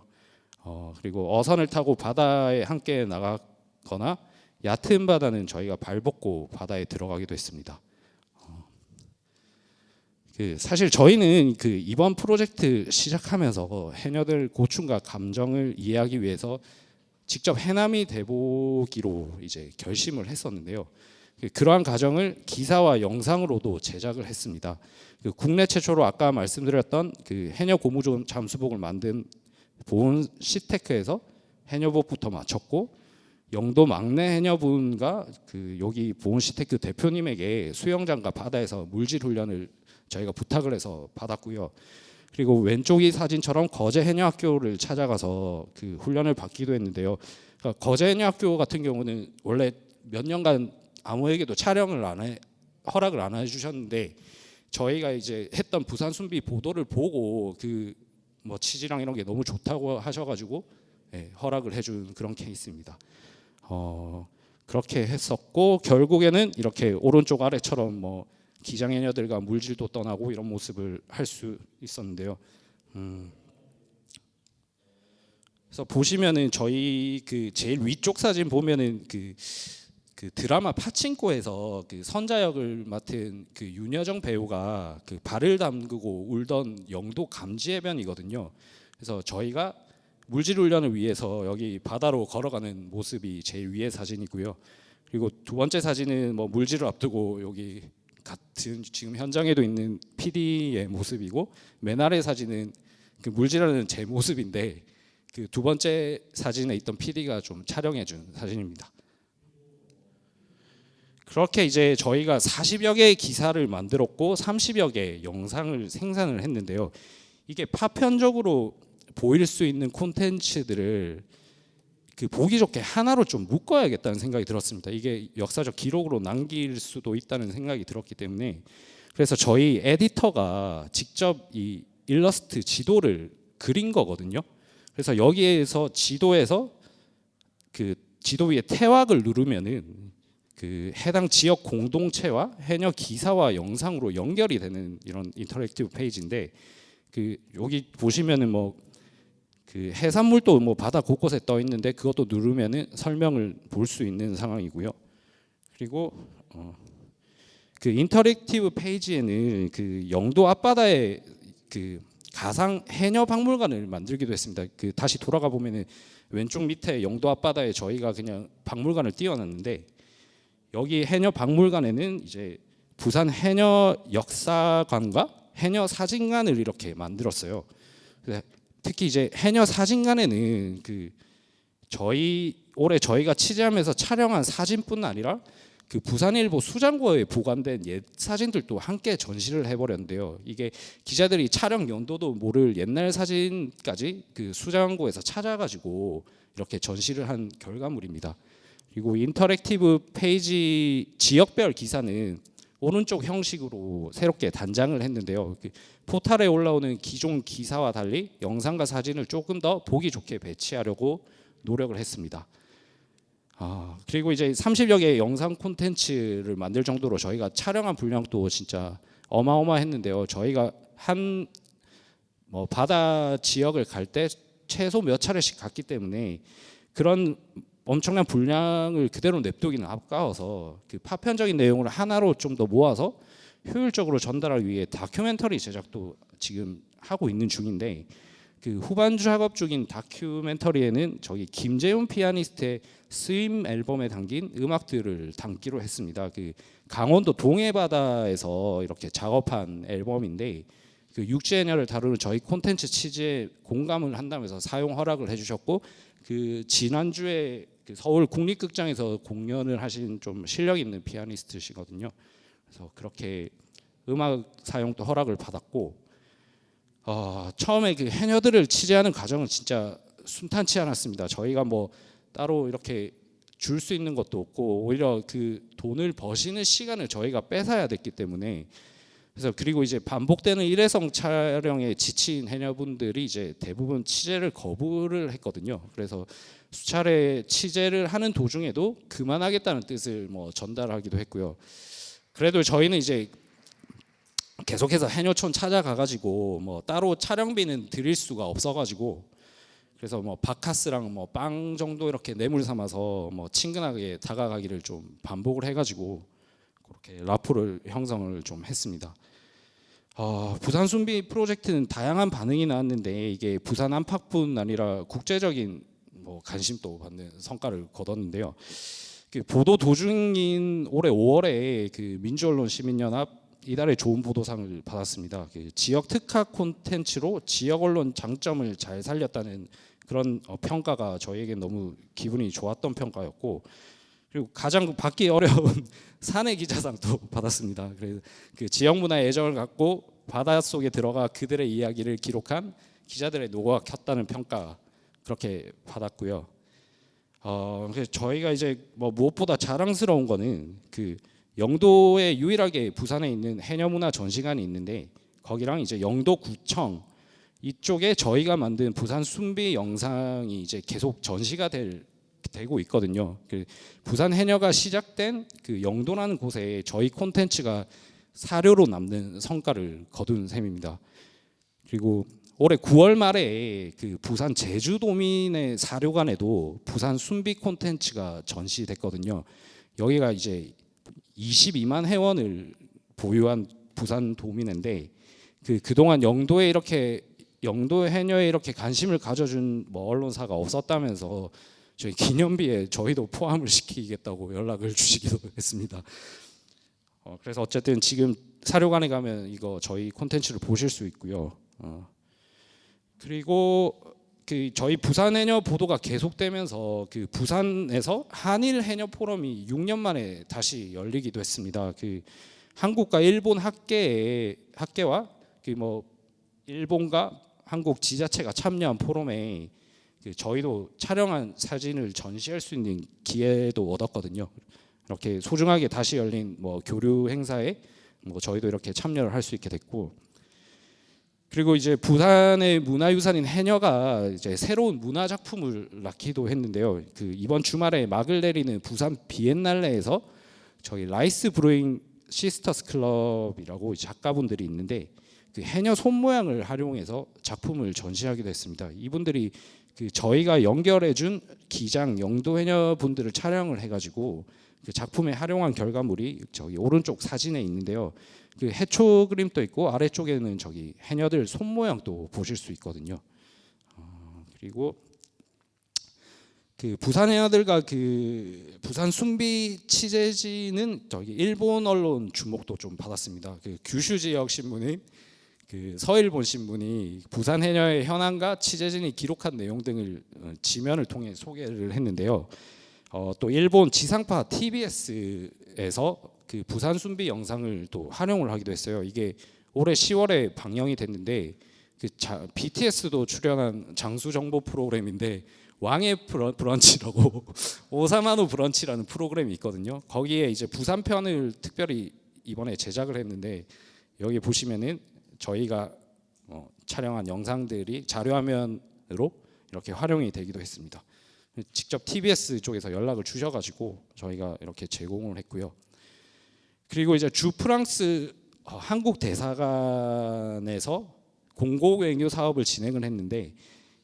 그리고 어선을 타고 바다에 함께 나가거나 얕은 바다는 저희가 발벗고 바다에 들어가기도 했습니다. 사실 저희는 그 이번 프로젝트 시작하면서 해녀들 고충과 감정을 이해하기 위해서 직접 해남이 돼보기로 이제 결심을 했었는데요. 그러한 과정을 기사와 영상으로도 제작을 했습니다. 국내 최초로 아까 말씀드렸던 그 해녀 고무줄 잠수복을 만든 보온 시테크에서 해녀복부터 마쳤고, 영도 막내 해녀분과 그 여기 보온 시테크 대표님에게 수영장과 바다에서 물질 훈련을 저희가 부탁을 해서 받았고요. 그리고 왼쪽이 사진처럼 거제 해녀학교를 찾아가서 그 훈련을 받기도 했는데요. 그러니까 거제 해녀학교 같은 경우는 원래 몇 년간 아무에게도 촬영을 허락을 안 해주셨는데, 저희가 이제 했던 부산 순비 보도를 보고 그 뭐 치질랑 이런 게 너무 좋다고 하셔가지고 허락을 해준 그런 케이스입니다. 그렇게 했었고, 결국에는 이렇게 오른쪽 아래처럼 뭐 기장해녀들과 물질도 떠나고 이런 모습을 할 수 있었는데요. 그래서 보시면은 저희 그 제일 위쪽 사진 보면은 그 드라마 파친코에서 그 선자 역을 맡은 그 윤여정 배우가 그 발을 담그고 울던 영도 감지해변이거든요. 그래서 저희가 물질 훈련을 위해서 여기 바다로 걸어가는 모습이 제일 위의 사진이고요. 그리고 두 번째 사진은 뭐 물질을 앞두고 여기 같은 지금 현장에도 있는 PD의 모습이고, 맨 아래 사진은 그 물질하는 제 모습인데 그 두 번째 사진에 있던 PD가 좀 촬영해준 사진입니다. 그렇게 이제 저희가 40여 개의 기사를 만들었고 30여 개의 영상을 생산을 했는데요. 이게 파편적으로 보일 수 있는 콘텐츠들을 그 보기 좋게 하나로 좀 묶어야겠다는 생각이 들었습니다. 이게 역사적 기록으로 남길 수도 있다는 생각이 들었기 때문에, 그래서 저희 에디터가 직접 이 일러스트 지도를 그린 거거든요. 그래서 여기에서 지도에서 그 지도 위에 태왁을 누르면은 그 해당 지역 공동체와 해녀 기사와 영상으로 연결이 되는 이런 인터랙티브 페이지인데, 그 여기 보시면은 뭐 그 해산물도 뭐 바다 곳곳에 떠 있는데 그것도 누르면은 설명을 볼 수 있는 상황이고요. 그리고 그 인터랙티브 페이지에는 그 영도 앞바다에 그 가상 해녀 박물관을 만들기도 했습니다. 그 다시 돌아가 보면은 왼쪽 밑에 영도 앞바다에 저희가 그냥 박물관을 띄워놨는데, 여기 해녀 박물관에는 이제 부산 해녀 역사관과 해녀 사진관을 이렇게 만들었어요. 특히 이제 해녀 사진관에는 그 올해 저희가 취재하면서 촬영한 사진뿐 아니라 그 부산일보 수장고에 보관된 옛 사진들도 함께 전시를 해버렸는데요. 이게 기자들이 촬영 연도도 모를 옛날 사진까지 그 수장고에서 찾아가지고 이렇게 전시를 한 결과물입니다. 그리고 인터랙티브 페이지 지역별 기사는 오른쪽 형식으로 새롭게 단장을 했는데요. 포털에 올라오는 기존 기사와 달리 영상과 사진을 조금 더 보기 좋게 배치하려고 노력을 했습니다. 그리고 이제 30여 개의 영상 콘텐츠를 만들 정도로 저희가 촬영한 분량도 진짜 어마어마했는데요. 저희가 한 뭐 바다 지역을 갈 때 최소 몇 차례씩 갔기 때문에 그런 엄청난 분량을 그대로 냅두기는 아까워서 그 파편적인 내용을 하나로 좀 더 모아서 효율적으로 전달하기 위해 다큐멘터리 제작도 지금 하고 있는 중인데, 그 후반 작업 중인 다큐멘터리에는 저기 김재훈 피아니스트의 스임 앨범에 담긴 음악들을 담기로 했습니다. 그 강원도 동해바다에서 이렇게 작업한 앨범인데, 그 육지해녀를 다루는 저희 콘텐츠 취지에 공감을 한다면서 사용 허락을 해주셨고, 그 지난주에 그 서울 국립극장에서 공연을 하신 좀 실력 있는 피아니스트시거든요. 그래서 그렇게 음악 사용도 허락을 받았고, 처음에 그 해녀들을 취재하는 과정은 진짜 순탄치 않았습니다. 저희가 뭐 따로 이렇게 줄 수 있는 것도 없고, 오히려 그 돈을 버시는 시간을 저희가 뺏어야 됐기 때문에 그래서 그리고 이제 반복되는 일회성 촬영에 지친 해녀분들이 이제 대부분 취재를 거부를 했거든요. 그래서 수차례 취재를 하는 도중에도 그만하겠다는 뜻을 뭐 전달하기도 했고요. 그래도 저희는 이제 계속해서 해녀촌 찾아가가지고 뭐 따로 촬영비는 드릴 수가 없어가지고 그래서 뭐 바카스랑 뭐 빵 정도 이렇게 뇌물 삼아서 뭐 친근하게 다가가기를 좀 반복을 해가지고 그렇게 라포를 형성을 좀 했습니다. 부산 순비 프로젝트는 다양한 반응이 나왔는데 이게 부산 안팎뿐 아니라 국제적인 뭐 관심도 받는 성과를 거뒀는데요. 그 보도 도중인 올해 5월에 그 민주언론 시민연합 이달의 좋은 보도상을 받았습니다. 그 지역 특화 콘텐츠로 지역 언론 장점을 잘 살렸다는 그런 평가가 저희에게 너무 기분이 좋았던 평가였고, 그리고 가장 받기 어려운 사내 기자상도 받았습니다. 그래서 그 지역 문화에 애정을 갖고 바닷속에 들어가 그들의 이야기를 기록한 기자들의 노고가 컸다는 평가 그렇게 받았고요. 그래서 저희가 이제 뭐 무엇보다 자랑스러운 거는 그 영도에 유일하게 부산에 있는 해녀문화 전시관이 있는데 거기랑 이제 영도구청 이쪽에 저희가 만든 부산 순비 영상이 이제 계속 전시가 되고 있거든요. 그 부산 해녀가 시작된 그 영도라는 곳에 저희 콘텐츠가 사료로 남는 성과를 거둔 셈입니다. 그리고 올해 9월 말에 그 부산 제주도민의 사료관에도 부산 순비 콘텐츠가 전시됐거든요. 여기가 이제 22만 회원을 보유한 부산 도민인데 그동안 영도 해녀에 이렇게 관심을 가져준 뭐 언론사가 없었다면서 저희 기념비에 저희도 포함을 시키겠다고 연락을 주시기도 했습니다. 그래서 어쨌든 지금 사료관에 가면 이거 저희 콘텐츠를 보실 수 있고요. 그리고 그 저희 부산 해녀 보도가 계속되면서 그 부산에서 한일 해녀 포럼이 6년 만에 다시 열리기도 했습니다. 그 한국과 일본 학계와 그 뭐 일본과 한국 지자체가 참여한 포럼에 그 저희도 촬영한 사진을 전시할 수 있는 기회도 얻었거든요. 이렇게 소중하게 다시 열린 뭐 교류 행사에 뭐 저희도 이렇게 참여를 할 수 있게 됐고, 그리고 이제 부산의 문화유산인 해녀가 이제 새로운 문화 작품을 낳기도 했는데요. 그 이번 주말에 막을 내리는 부산 비엔날레에서 저희 라이스 브루잉 시스터스 클럽이라고 작가분들이 있는데 그 해녀 손 모양을 활용해서 작품을 전시하기도 했습니다. 이분들이 그 저희가 연결해준 기장 영도 해녀 분들을 촬영을 해가지고 그 작품에 활용한 결과물이 저기 오른쪽 사진에 있는데요. 그 해초 그림도 있고 아래쪽에는 저기 해녀들 손 모양도 보실 수 있거든요. 그리고 그 부산 해녀들과 그 부산 순비 취재진은 저기 일본 언론 주목도 좀 받았습니다. 그 규슈 지역 신문인 그 서일본 신문이 부산 해녀의 현황과 취재진이 기록한 내용 등을 지면을 통해 소개를 했는데요. 또 일본 지상파 TBS에서 그 부산 순비 영상을 또 활용을 하기도 했어요. 이게 올해 10월에 방영이 됐는데 그 BTS도 출연한 장수 정보 프로그램인데 왕의 브런치라고 오사마노 브런치라는 프로그램이 있거든요. 거기에 이제 부산 편을 특별히 이번에 제작을 했는데 여기 보시면은 저희가 촬영한 영상들이 자료화면으로 이렇게 활용이 되기도 했습니다. 직접 TBS 쪽에서 연락을 주셔가지고 저희가 이렇게 제공을 했고요. 그리고 이제 주 프랑스 한국 대사관에서 공고 외교 사업을 진행을 했는데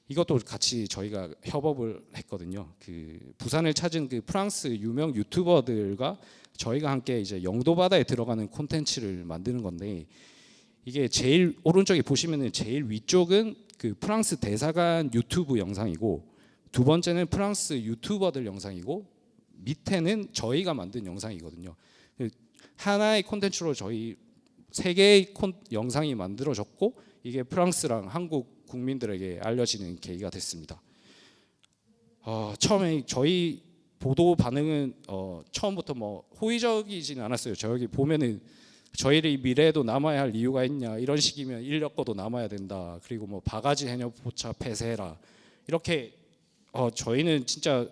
이것도 같이 저희가 협업을 했거든요. 그 부산을 찾은 그 프랑스 유명 유튜버들과 저희가 함께 이제 영도 바다에 들어가는 콘텐츠를 만드는 건데 이게 제일 오른쪽에 보시면은 제일 위쪽은 그 프랑스 대사관 유튜브 영상이고 두 번째는 프랑스 유튜버들 영상이고 밑에는 저희가 만든 영상이거든요. 하나의 콘텐츠로 저희 세 개의 영상이 만들어졌고 이게 프랑스랑 한국 국민들에게 알려지는 계기가 됐습니다. 처음에 저희 보도 반응은 처음부터 뭐 호의적이지는 않았어요. 저기 보면은 저희의 미래에도 남아야 할 이유가 있냐, 이런 식이면 인력거도 남아야 된다, 그리고 뭐 바가지 해녀 포차 폐쇄해라, 이렇게 저희는 진짜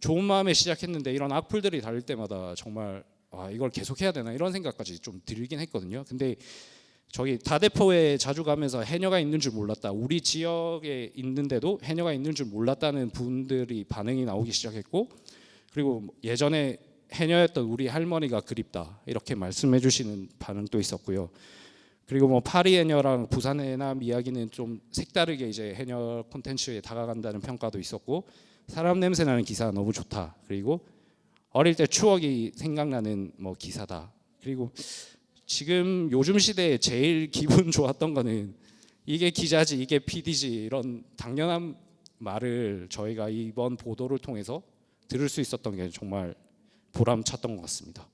좋은 마음에 시작했는데 이런 악플들이 달릴 때마다 정말 이걸 계속해야 되나 이런 생각까지 좀 들긴 했거든요. 근데 저기 다대포에 자주 가면서 해녀가 있는 줄 몰랐다. 우리 지역에 있는데도 해녀가 있는 줄 몰랐다는 분들이 반응이 나오기 시작했고, 그리고 예전에 해녀였던 우리 할머니가 그립다 이렇게 말씀해 주시는 반응도 있었고요. 그리고 뭐 파리 해녀랑 부산 해남 이야기는 좀 색다르게 이제 해녀 콘텐츠에 다가간다는 평가도 있었고, 사람 냄새 나는 기사 너무 좋다. 그리고 어릴 때 추억이 생각나는 뭐 기사다. 그리고 지금 요즘 시대에 제일 기분 좋았던 거는 이게 기자지 이게 PD지 이런 당연한 말을 저희가 이번 보도를 통해서 들을 수 있었던 게 정말 보람찼던 것 같습니다.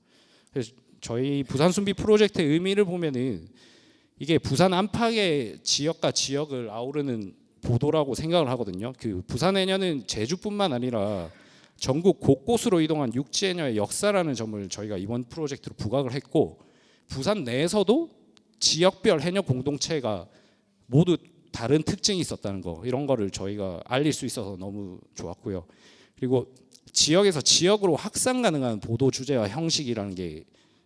그래서 저희 부산 순비 프로젝트의 의미를 보면은 이게 부산 안팎의 지역과 지역을 아우르는 보도라고 생각을 하거든요. 그 부산 해녀는 제주뿐만 아니라 전국 곳곳으로 이동한 육지 해녀의 역사라는 점을 저희가 이번 프로젝트로 부각을 했고, 부산 내에서도 지역별 해녀 공동체가 모두 다른 특징이 있었다는 거, 이런 거를 저희가 알릴 수 있어서 너무 좋았고요. 그리고 지역에서 지역으로 확산 가능한 보도 주제와 형식이라는 게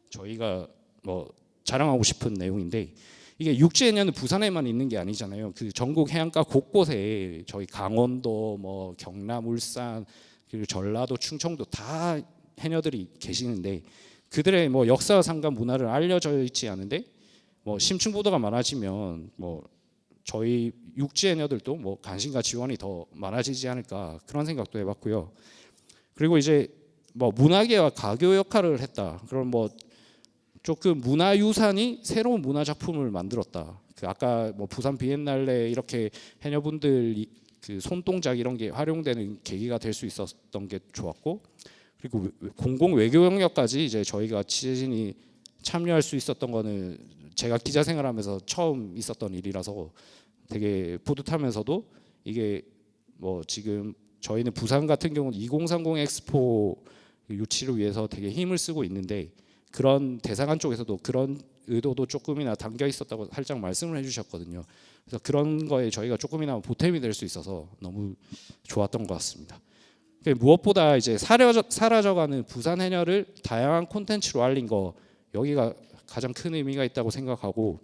저희가 뭐 자랑하고 싶은 내용인데, 이게 육지 해녀는 부산에만 있는 게 아니잖아요. 그 전국 해안가 곳곳에 저희 강원도, 뭐 경남, 울산, 그리고 전라도, 충청도 다 해녀들이 계시는데, 그들의 뭐 역사와 상관 문화를 알려져 있지 않은데 뭐 심층 보도가 많아지면 뭐 저희 육지 해녀들도 뭐 관심과 지원이 더 많아지지 않을까 그런 생각도 해봤고요. 그리고 이제 뭐 문화계와 가교 역할을 했다. 그럼 뭐 조금 문화유산이 새로운 문화 작품을 만들었다. 그 아까 뭐 부산 비엔날레 이렇게 해녀분들 그 손동작 이런 게 활용되는 계기가 될 수 있었던 게 좋았고, 그리고 공공 외교 영역까지 이제 저희가 취재진이 참여할 수 있었던 거는 제가 기자 생활하면서 처음 있었던 일이라서 되게 뿌듯하면서도, 이게 뭐 지금 저희는 부산 같은 경우는 2030 엑스포 유치를 위해서 되게 힘을 쓰고 있는데, 그런 대사관 쪽에서도 그런 의도도 조금이나 담겨 있었다고 살짝 말씀을 해주셨거든요. 그래서 그런 거에 저희가 조금이나 보탬이 될 수 있어서 너무 좋았던 것 같습니다. 무엇보다 이제 사라져가는 부산 해녀를 다양한 콘텐츠로 알린 거, 여기가 가장 큰 의미가 있다고 생각하고,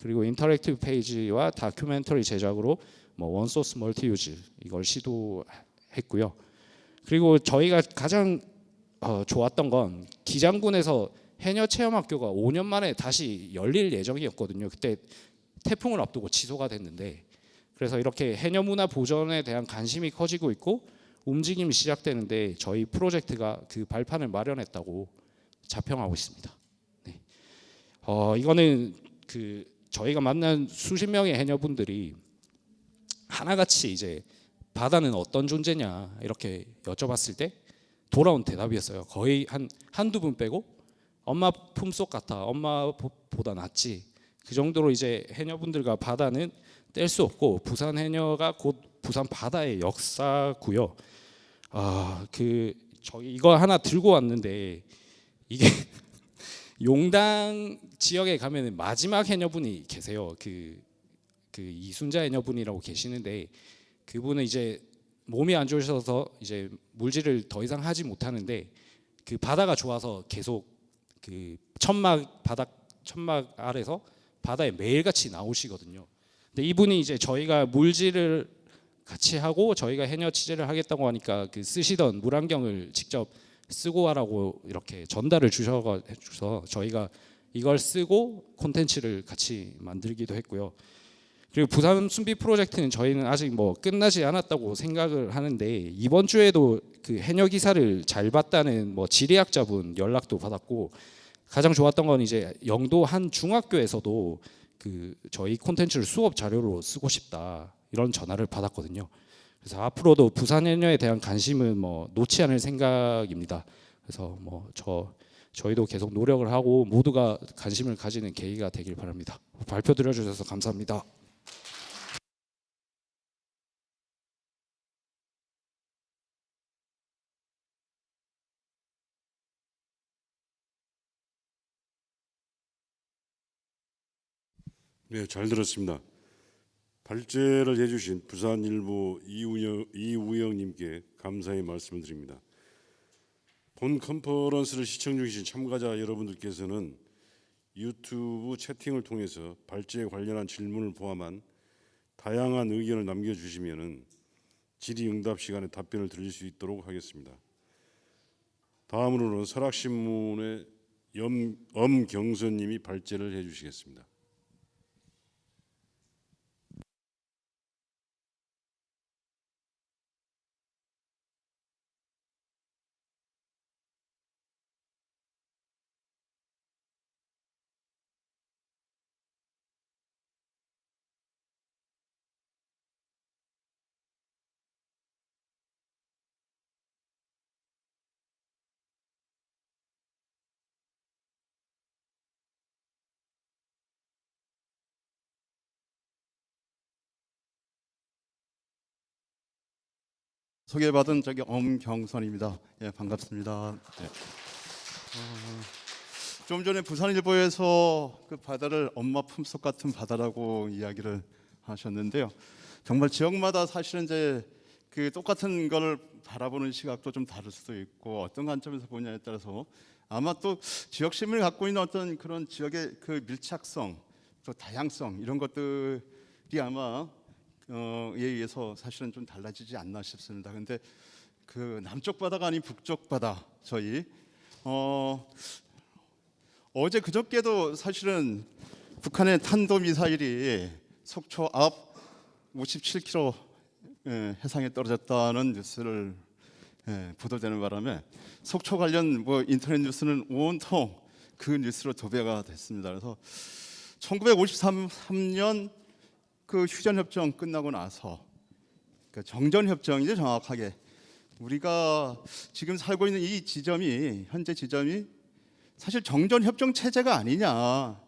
그리고 인터랙티브 페이지와 다큐멘터리 제작으로 뭐 원소스 멀티유즈 이걸 시도했고요. 그리고 저희가 가장 좋았던 건 기장군에서 해녀 체험학교가 5년 만에 다시 열릴 예정이었거든요. 그때 태풍을 앞두고 취소가 됐는데, 그래서 이렇게 해녀 문화 보존에 대한 관심이 커지고 있고 움직임이 시작되는데 저희 프로젝트가 그 발판을 마련했다고 자평하고 있습니다. 네. 이거는 그 저희가 만난 수십 명의 해녀분들이 하나같이 이제 바다는 어떤 존재냐 이렇게 여쭤봤을 때 돌아온 대답이었어요. 거의 한두 분 빼고 엄마 품속 같아, 엄마보다 낫지, 그 정도로 이제 해녀분들과 바다는 뗄 수 없고 부산 해녀가 곧 부산 바다의 역사고요. 저희 이거 하나 들고 왔는데, 이게 용당 지역에 가면은 마지막 해녀분이 계세요. 그 이순자 해녀분이라고 계시는데, 그분은 이제 몸이 안 좋으셔서 이제 물질을 더 이상 하지 못하는데, 그 바다가 좋아서 계속 그 천막 아래서 바다에 매일같이 나오시거든요. 근데 이분이 이제 저희가 물질을 같이 하고 저희가 해녀 취재를 하겠다고 하니까 그 쓰시던 물안경을 직접 쓰고 와라고 이렇게 전달을 주셔서 저희가 이걸 쓰고 콘텐츠를 같이 만들기도 했고요. 그리고 부산 순비 프로젝트는 저희는 아직 뭐 끝나지 않았다고 생각을 하는데, 이번 주에도 그 해녀 기사를 잘 봤다는 뭐 지리학자분 연락도 받았고, 가장 좋았던 건 이제 영도 한 중학교에서도 그 저희 콘텐츠를 수업 자료로 쓰고 싶다 이런 전화를 받았거든요. 그래서 앞으로도 부산 해녀에 대한 관심은 뭐 놓지 않을 생각입니다. 그래서 뭐 저희도 계속 노력을 하고 모두가 관심을 가지는 계기가 되길 바랍니다. 발표 들어주셔서 감사합니다. 네, 잘 들었습니다. 발제를 해주신 부산일보 이우영님께 감사의 말씀을 드립니다. 본 컨퍼런스를 시청 중이신 참가자 여러분들께서는 유튜브 채팅을 통해서 발제에 관련한 질문을 포함한 다양한 의견을 남겨주시면은 질의응답 시간에 답변을 드릴 수 있도록 하겠습니다. 다음으로는 설악신문의 엄경선님이 발제를 해주시겠습니다. 소개받은 저기 엄경선입니다. 예, 반갑습니다. 네. 좀 전에 부산일보에서 그 바다를 엄마 품속 같은 바다라고 이야기를 하셨는데요. 정말 지역마다 사실은 이제 그 똑같은 걸 바라보는 시각도 좀 다를 수도 있고 어떤 관점에서 보냐에 따라서 아마 또 지역 시민이 갖고 있는 어떤 그런 지역의 그 밀착성, 또 다양성 이런 것들이 아마 에 의해서 사실은 좀 달라지지 않나 싶습니다. 근데 그 남쪽 바다가 아닌 북쪽 바다 저희 어제 그저께도 사실은 북한의 탄도 미사일이 속초 앞 57km 해상에 떨어졌다는 뉴스를 보도되는 바람에 속초 관련 뭐 인터넷 뉴스는 온통 그 뉴스로 도배가 됐습니다. 그래서 1953년 그 휴전협정 끝나고 나서 그 정전협정이죠. 정확하게 우리가 지금 살고 있는 이 지점이 현재 지점이 사실 정전협정 체제가 아니냐.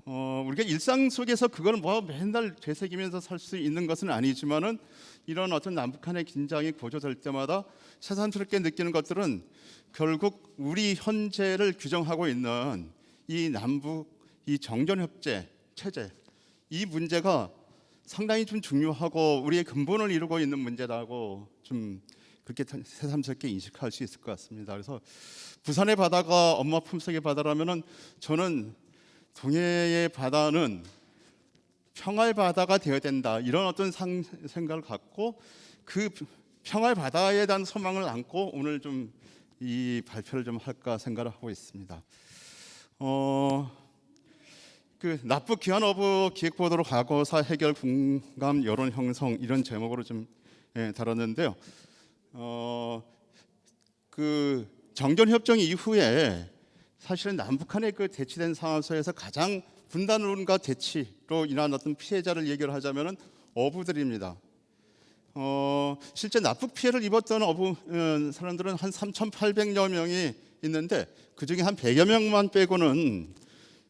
우리가 일상 속에서 그걸 뭐 맨날 되새기면서 살 수 있는 것은 아니지만은 이런 어떤 남북한의 긴장이 고조될 때마다 새삼스럽게 느끼는 것들은 결국 우리 현재를 규정하고 있는 이 남북 이 정전협제 체제 이 문제가 상당히 좀 중요하고 우리의 근본을 이루고 있는 문제라고 좀 그렇게 새삼스럽게 인식할 수 있을 것 같습니다. 그래서 부산의 바다가 엄마 품속의 바다라면은 저는 동해의 바다는 평화의 바다가 되어야 된다 이런 어떤 생각을 갖고 그 평화의 바다에 대한 소망을 안고 오늘 좀 이 발표를 좀 할까 생각을 하고 있습니다. 그 납북 귀환 어부 기획보도로 과거사 해결 공감 여론 형성 이런 제목으로 좀 다뤘는데요. 그 정전 협정 이후에 사실은 남북한의 그 대치된 상황 속에서 가장 분단론과 대치로 인한 어떤 피해자를 얘기를 하자면은 어부들입니다. 실제 납북 피해를 입었던 어부 사람들은 한 3,800여 명이 있는데 그 중에 한 100여 명만 빼고는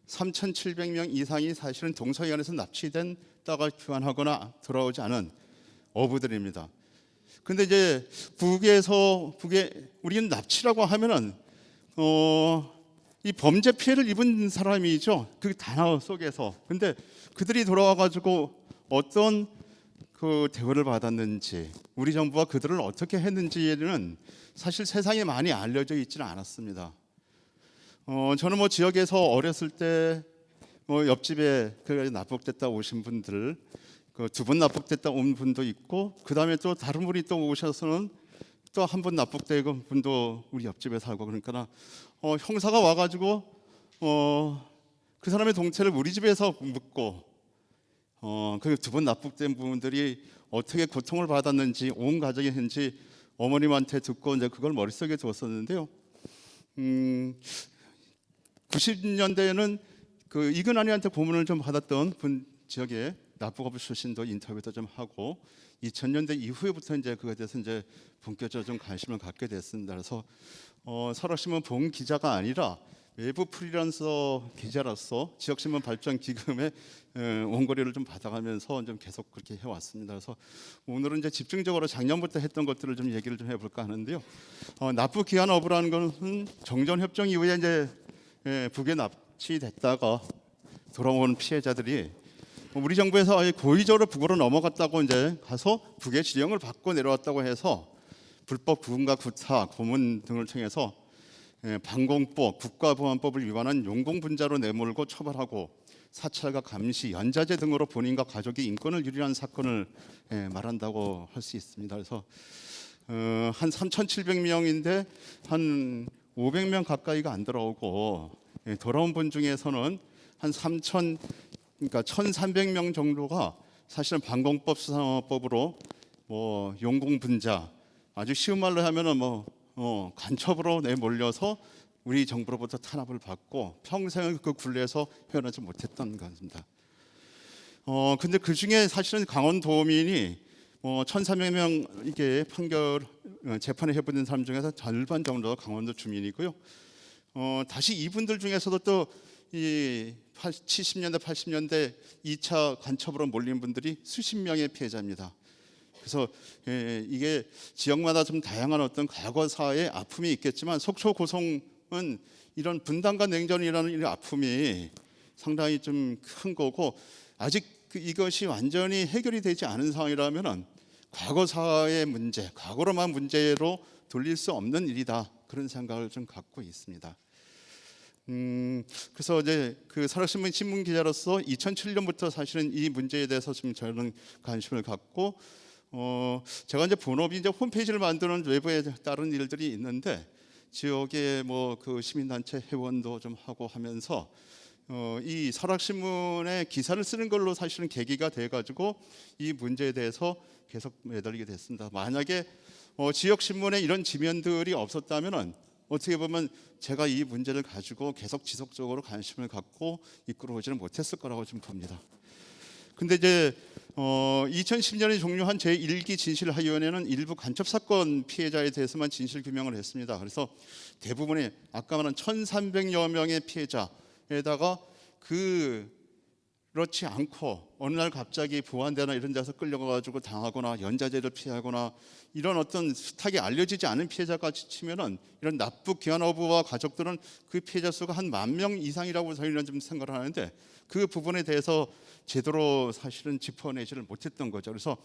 3,700명 이상이 사실은 동서해안에서 납치됐다가 귀환하거나 돌아오지 않은 어부들입니다. 근데 이제 북에 우리는 납치라고 하면은 이 범죄 피해를 입은 사람이죠. 그 단어 속에서. 근데 그들이 돌아와 가지고 어떤 그 대우를 받았는지, 우리 정부가 그들을 어떻게 했는지는 사실 세상에 많이 알려져 있지는 않았습니다. 저는 뭐 지역에서 어렸을 때 뭐 옆집에 그 납북됐다 오신 분들, 그 두 번 납북됐다 온 분도 있고, 그 다음에 또 다른 분이 또 오셔서는 또 한 번 납북된 분도 우리 옆집에 살고 그러니까 형사가 와가지고 그 사람의 동체를 우리 집에서 묻고 그 두 번 납북된 분들이 어떻게 고통을 받았는지 온 가족이 했는지 어머님한테 듣고 이제 그걸 머릿속에 두었었는데요. 90년대에는 그 이근환이한테 고문을 좀 받았던 분 지역에 납북어부 출신도 인터뷰도 좀 하고 2000년대 이후부터 이제 그거에 대해서 이제 본격적으로 좀 관심을 갖게 됐습니다. 그래서 설악신문 본 기자가 아니라 외부 프리랜서 기자로서 지역신문 발전 기금의 원고료를 좀 받아가면서 좀 계속 그렇게 해왔습니다. 그래서 오늘은 이제 집중적으로 작년부터 했던 것들을 좀 얘기를 좀 해볼까 하는데요. 납북 귀환 어부라는 것은 정전 협정 이후에 이제 북에 납치됐다가 돌아온 피해자들이 우리 정부에서 고의적으로 북으로 넘어갔다고 이제 가서 북의 지령을 받고 내려왔다고 해서 불법 구금과 구타, 고문 등을 통해서 방공법, 국가보안법을 위반한 용공분자로 내몰고 처벌하고 사찰과 감시, 연자제 등으로 본인과 가족의 인권을 유린한 사건을 말한다고 할 수 있습니다. 그래서 한 3,700명인데 한 500명 가까이가 안 들어오고 돌아온 분 중에서는 한 1,300명 정도가 사실은 방공법 수사법으로 뭐 용공분자, 아주 쉬운 말로 하면은 간첩으로 내몰려서 우리 정부로부터 탄압을 받고 평생을 그 굴레에서 헤어나지 못했던 것입니다. 근데 그 중에 사실은 강원도민이 1,300명 이게 판결 재판에 해부된 사람 중에서 절반 정도가 강원도 주민이고요. 다시 이분들 중에서도 또 이 70년대, 80년대 2차 간첩으로 몰린 분들이 수십 명의 피해자입니다. 그래서 이게 지역마다 좀 다양한 어떤 과거사의 아픔이 있겠지만 속초 고성은 이런 분단과 냉전이라는 이 아픔이 상당히 좀 큰 거고 아직 이것이 완전히 해결이 되지 않은 상황이라면은 과거사의 문제, 과거로만 문제로 돌릴 수 없는 일이다 그런 생각을 좀 갖고 있습니다. 그래서 이제 그 설악신문 신문 기자로서 2007년부터 사실은 이 문제에 대해서 좀 저는 관심을 갖고 제가 이제 본업이 이제 홈페이지를 만드는 외부에 다른 일들이 있는데 지역에 뭐 그 시민단체 회원도 좀 하고 하면서 이 설악신문에 기사를 쓰는 걸로 사실은 계기가 돼가지고 이 문제에 대해서 계속 매달리게 됐습니다. 만약에 지역 신문에 이런 지면들이 없었다면은 어떻게 보면 제가 이 문제를 가지고 계속 지속적으로 관심을 갖고 이끌어오지는 못했을 거라고 좀 봅니다. 근데 이제 2010년에 종료한 제1기 진실하위원회는 일부 간첩 사건 피해자에 대해서만 진실 규명을 했습니다. 그래서 대부분의 아까 말한 1,300여 명의 피해자에다가 그렇지 않고 어느 날 갑자기 보안대나 이런 데서 끌려가가지고 당하거나 연자제를 피하거나 이런 어떤 수탁이 알려지지 않은 피해자까지 치면은 이런 납북 기한어부와 가족들은 그 피해자 수가 한 10,000명 이상이라고 저희는 좀 생각을 하는데 그 부분에 대해서 제대로 사실은 짚어내지를 못했던 거죠. 그래서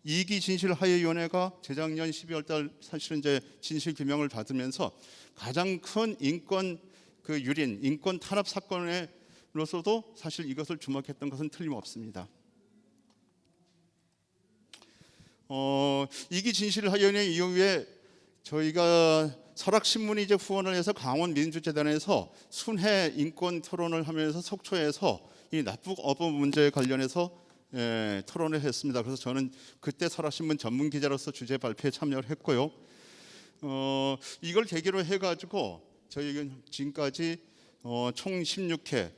2기 진실하위원회가 재작년 12월 달 사실은 이제 진실 규명을 받으면서 가장 큰 인권 그 유린, 인권 탄압 사건으로서도 사실 이것을 주목했던 것은 틀림없습니다. 2기 진실하위원회 이후에 저희가 설악신문이 이제 후원을 해서 강원민주재단에서 순회 인권 토론을 하면서 속초에서 이 납북어부 문제에 관련해서 토론을 했습니다. 그래서 저는 그때 설악신문 전문 기자로서 주제 발표에 참여를 했고요. 이걸 계기로 해가지고 저희는 지금까지 총 16회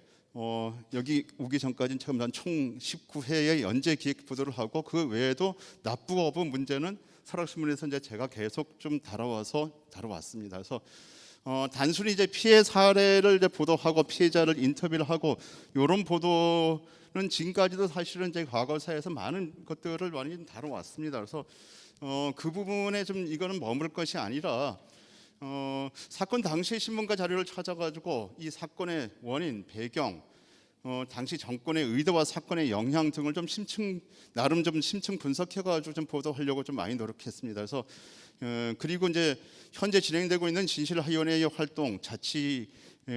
여기 오기 전까지는 처음 난 총 19회의 연재 기획 보도를 하고 그 외에도 납북어부 문제는 설악신문에서 이제 제가 계속 좀 다뤄왔습니다. 그래서 단순히 이제 피해 사례를 이제 보도하고 피해자를 인터뷰를 하고 이런 보도는 지금까지도 사실은 이제 과거사에서 많은 것들을 많이 다뤄왔습니다. 그래서 그 부분에 좀 이거는 머물 것이 아니라 사건 당시 신문과 자료를 찾아가지고 이 사건의 원인, 배경, 당시 정권의 의도와 사건의 영향 등을 좀 나름 좀 심층 분석해가지고 좀 보도하려고 좀 많이 노력했습니다. 그래서 그리고 이제 현재 진행되고 있는 진실하위원회의 활동, 자치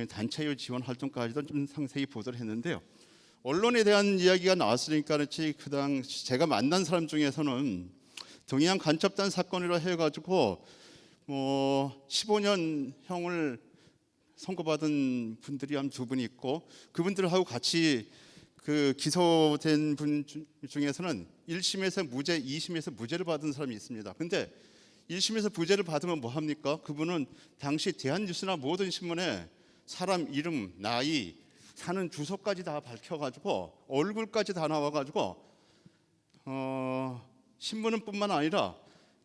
단체의 지원 활동까지도 좀 상세히 보도를 했는데요. 언론에 대한 이야기가 나왔으니까 그렇지 그 당시 제가 만난 사람 중에서는 동해안 간첩단 사건이라 해가지고 15년형을 선고받은 분들이 한 2분 있고 그분들하고 같이 그 기소된 분 중에서는 1심에서 무죄, 2심에서 무죄를 받은 사람이 있습니다. 근데 1심에서 무죄를 받으면 뭐 합니까? 그분은 당시 대한뉴스나 모든 신문에 사람 이름, 나이, 사는 주소까지 다 밝혀가지고 얼굴까지 다 나와가지고 신문은 뿐만 아니라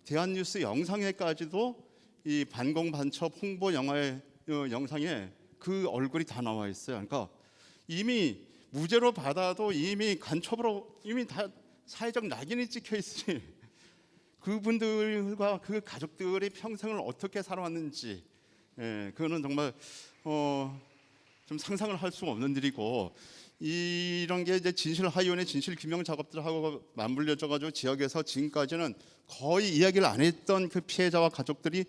대한뉴스 영상에까지도 이 반공반첩 홍보 영화의 영상에 그 얼굴이 다 나와 있어요. 그러니까 이미 무죄로 받아도 이미 간첩으로 이미 다 사회적 낙인이 찍혀 있으니 그분들과 그 가족들이 평생을 어떻게 살아왔는지 그거는 정말 좀 상상을 할 수 없는 일이고 이런 게 이제 진실하위원회 진실 규명 작업들하고 맞물려져 가지고 지역에서 지금까지는 거의 이야기를 안 했던 그 피해자와 가족들이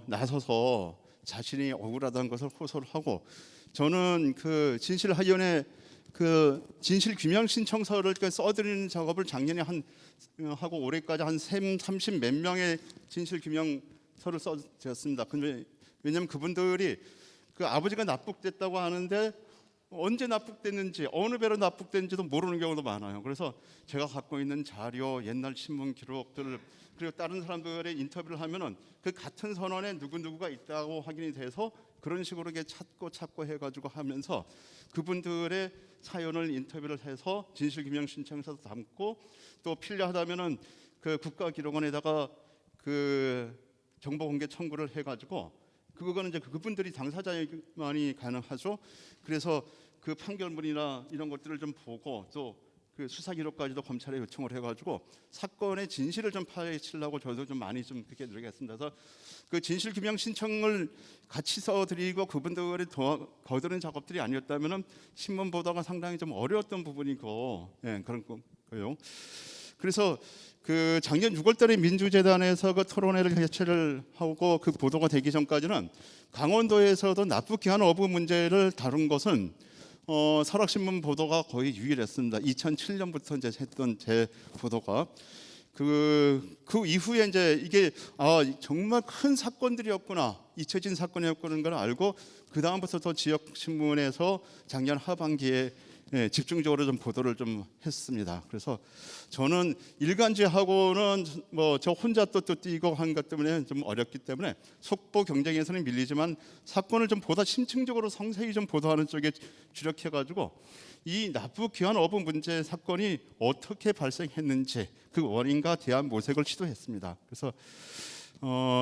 나서서 자신이 억울하다는 것을 호소를 하고, 저는 그 진실하위원회 그 진실 규명 신청서를 써드리는 작업을 작년에 하고 올해까지 한 30 몇 명의 진실 규명서를 써드렸습니다. 근데 왜냐하면 그분들이 그 아버지가 납북됐다고 하는데 언제 납북됐는지 어느 배로 납북됐는지도 모르는 경우도 많아요. 그래서 제가 갖고 있는 자료, 옛날 신문 기록들, 그리고 다른 사람들의 인터뷰를 하면은 그 같은 선원에 누구누구가 있다고 확인이 돼서 그런 식으로 이렇게 찾고 해가지고 하면서 그분들의 사연을 인터뷰를 해서 진실규명 신청서도 담고, 또 필요하다면은 그 국가기록원에다가 그 정보공개 청구를 해가지고, 그거는 이제 그분들이 당사자만이 가능하죠. 그래서 그 판결문이나 이런 것들을 좀 보고, 또 그 수사 기록까지도 검찰에 요청을 해가지고 사건의 진실을 좀 파헤치려고 저도 좀 많이 좀 그렇게 노력했습니다. 그래서 그 진실 규명 신청을 같이 써드리고 그분들이 거드는 작업들이 아니었다면은 신문 보도가 상당히 좀 어려웠던 부분이고, 예, 그런 거요. 그래서 그 작년 6월달에 민주재단에서 그 토론회를 개최를 하고 그 보도가 되기 전까지는 강원도에서도 납북 기한 어부 문제를 다룬 것은 설악신문 보도가 거의 유일했습니다. 2007년부터 이제 했던 제 보도가 그 이후에 이제 이게 정말 큰 사건들이었구나, 잊혀진 사건이었구나 걸 알고 그 다음부터 더 지역 신문에서 작년 하반기에 집중적으로 좀 보도를 좀 했습니다. 그래서 저는 일간지하고는 뭐 저 혼자 또 뛰고 한 것 때문에 좀 어렵기 때문에 속보 경쟁에서는 밀리지만 사건을 좀 보다 심층적으로 성세히 좀 보도하는 쪽에 주력해가지고 이 납북 귀환 어부 문제 사건이 어떻게 발생했는지 그 원인과 대안 모색을 시도했습니다. 그래서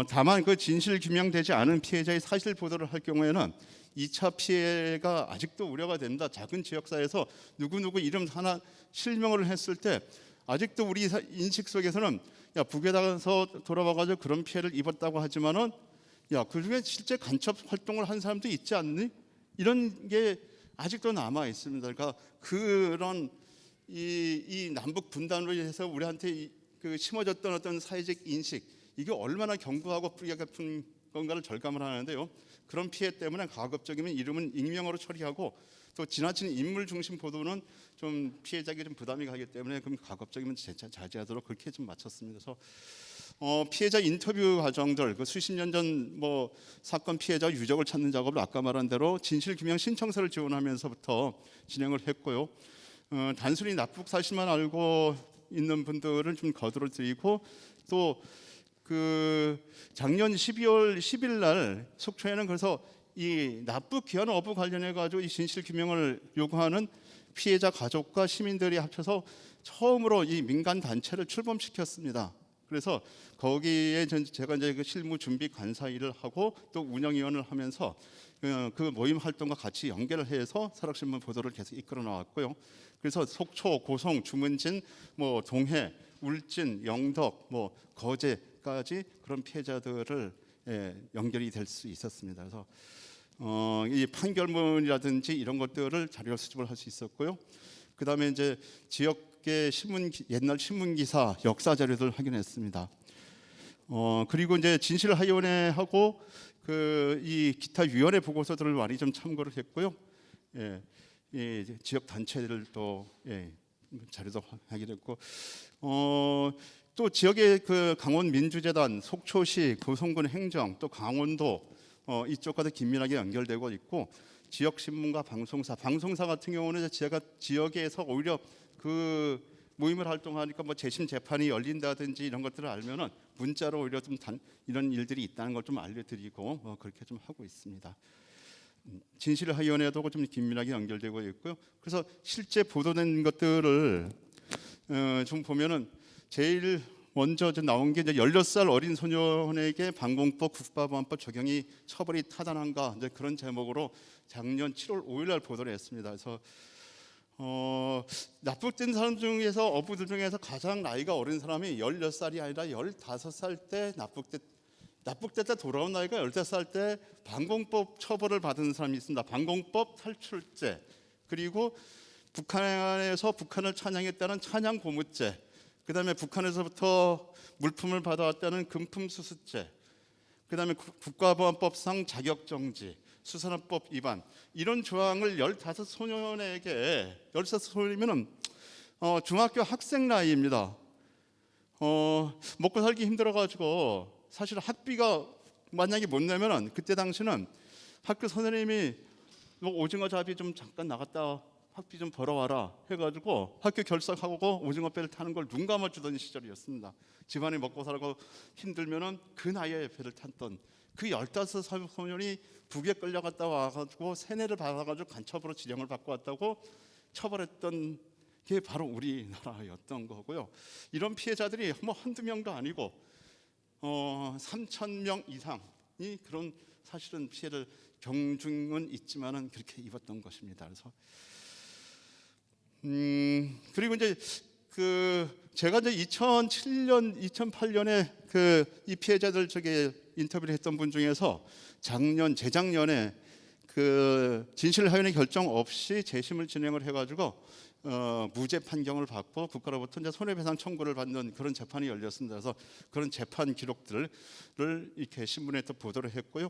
다만 그 진실 규명되지 않은 피해자의 사실 보도를 할 경우에는 2차 피해가 아직도 우려가 됩니다. 작은 지역사회에서 누구누구 이름 하나 실명을 했을 때 아직도 우리 인식 속에서는 야, 북에다가서 돌아와가지고 그런 피해를 입었다고 하지만은 야, 그중에 실제 간첩 활동을 한 사람도 있지 않니? 이런 게 아직도 남아 있습니다. 그러니까 그런 이 남북 분단으로 해서 우리한테 그 심어졌던 어떤 사회적 인식, 이게 얼마나 견고하고 뿌리가 깊은 건가를 절감을 하는데요. 그런 피해 때문에 가급적이면 이름은 익명으로 처리하고, 또 지나친 인물 중심 보도는 좀 피해자에게 좀 부담이 가기 때문에 그럼 가급적이면 자제하도록 그렇게 좀 마쳤습니다. 그래서 피해자 인터뷰 과정들, 그 수십 년 전 뭐 사건 피해자 유족을 찾는 작업을 아까 말한 대로 진실규명 신청서를 지원하면서부터 진행을 했고요. 단순히 납북 사실만 알고 있는 분들은 좀 거두를 드리고, 또 그 작년 12월 10일 날 속초에는 그래서 이 납북 귀환 어부 관련해 가지고 이 진실 규명을 요구하는 피해자 가족과 시민들이 합쳐서 처음으로 이 민간 단체를 출범시켰습니다. 그래서 거기에 제가 이제 그 실무 준비 간사 일을 하고 또 운영위원을 하면서 그 모임 활동과 같이 연계를 해서 설악신문 보도를 계속 이끌어 나왔고요. 그래서 속초, 고성, 주문진, 뭐 동해, 울진, 영덕, 뭐 거제까지 그런 피해자들을 연결이 될 수 있었습니다. 그래서 이 판결문이라든지 이런 것들을 자료 수집을 할 수 있었고요. 그다음에 이제 지역의 옛날 신문 기사, 역사 자료들을 확인했습니다. 그리고 이제 진실하위원회하고 이 기타 위원회 보고서들을 많이 좀 참고를 했고요. 지역 단체들도 자료도 확인했고, 또 지역의 그 강원 민주재단, 속초시, 고성군 행정, 또 강원도 이쪽과도 긴밀하게 연결되고 있고, 지역 신문과 방송사 같은 경우는 제가 지역에서 오히려 그 모임을 활동하니까 뭐 재심 재판이 열린다든지 이런 것들을 알면은 문자로 오히려 좀 이런 일들이 있다는 걸 좀 알려드리고 그렇게 좀 하고 있습니다. 진실하위원회도 좀 긴밀하게 연결되고 있고요. 그래서 실제 보도된 것들을 좀 보면은 제일 먼저 나온 게 이제 16살 어린 소년에게 방공법, 국가보안법 적용이 처벌이 타당한가, 이제 그런 제목으로 작년 7월 5일 날 보도를 했습니다. 그래서 납북된 사람 중에서 어부들 중에서 가장 나이가 어린 사람이 16살이 아니라 15살 때 납북됐다 돌아온 나이가 15살 때 방공법 처벌을 받은 사람이 있습니다. 방공법 탈출죄, 그리고 북한에서 북한을 찬양했다는 찬양 고무죄, 그다음에 북한에서부터 물품을 받아왔다는 금품 수수죄, 그다음에 국가보안법상 자격정지, 수산업법 위반 이런 조항을 15소년에게 15소년이면은 중학교 학생 나이입니다. 먹고 살기 힘들어가지고 사실 학비가 만약에 못 내면은 그때 당시는 학교 선생님이 뭐 오징어 잡이 좀 잠깐 나갔다 학비 좀 벌어와라 해가지고 학교 결석하고 오징어 배를 타는 걸 눈 감아주던 시절이었습니다. 집안이 먹고 살고 힘들면은 그 나이에 배를 탔던 그 15소년이 북에 끌려갔다 와가지고 세뇌를 받아가지고 간첩으로 지령을 받고 왔다고 처벌했던 게 바로 우리나라였던 거고요. 이런 피해자들이 뭐 한두 명도 아니고 3,000명 이상이 그런 사실은 피해를 경중은 있지만은 그렇게 입었던 것입니다. 그래서 그리고 이제 제가 이제 2007년, 2008년에 이 피해자들 인터뷰를 했던 분 중에서 재작년에 진실하연의 결정 없이 재심을 진행을 해가지고 무죄 판결을 받고 국가로부터 이제 손해배상 청구를 받는 그런 재판이 열렸습니다. 그래서 그런 재판 기록들을 이렇게 신문에 또 보도를 했고요.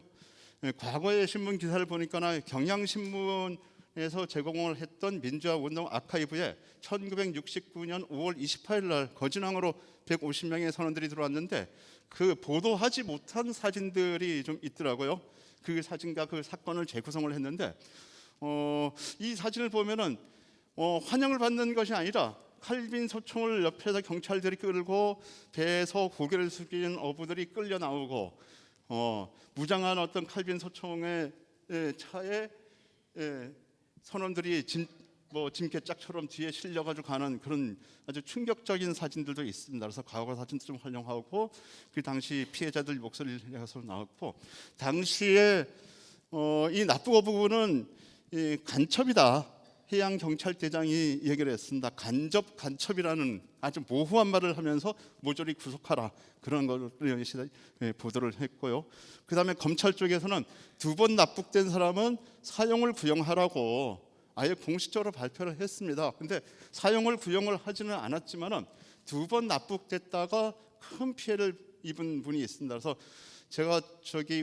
과거의 신문 기사를 보니까 경향신문에서 제공을 했던 민주화운동 아카이브에 1969년 5월 28일 날 거진항으로 150명의 선원들이 들어왔는데 그 보도하지 못한 사진들이 좀 있더라고요. 그 사진과 그 사건을 재구성을 했는데 이 사진을 보면은 환영을 받는 것이 아니라 칼빈 소총을 옆에서 경찰들이 끌고 배에서 고개를 숙인 어부들이 끌려 나오고 무장한 어떤 칼빈 소총의 차에 선원들이 짐개짝처럼 뒤에 실려가지고 가는 그런 아주 충격적인 사진들도 있습니다. 그래서 과거 사진도 좀 활용하고 그 당시 피해자들 목소리를 내서 나왔고 당시에 이 납북 어부는 간첩이다. 해양경찰대장이 얘기를 했습니다. 간첩이라는 아주 모호한 말을 하면서 모조리 구속하라 그런 걸 보도를 했고요. 그 다음에 검찰 쪽에서는 2번 납북된 사람은 사형을 구형하라고 아예 공식적으로 발표를 했습니다. 근데 사형을 구형을 하지는 않았지만은 2번 납북됐다가 큰 피해를 입은 분이 있습니다. 그래서 제가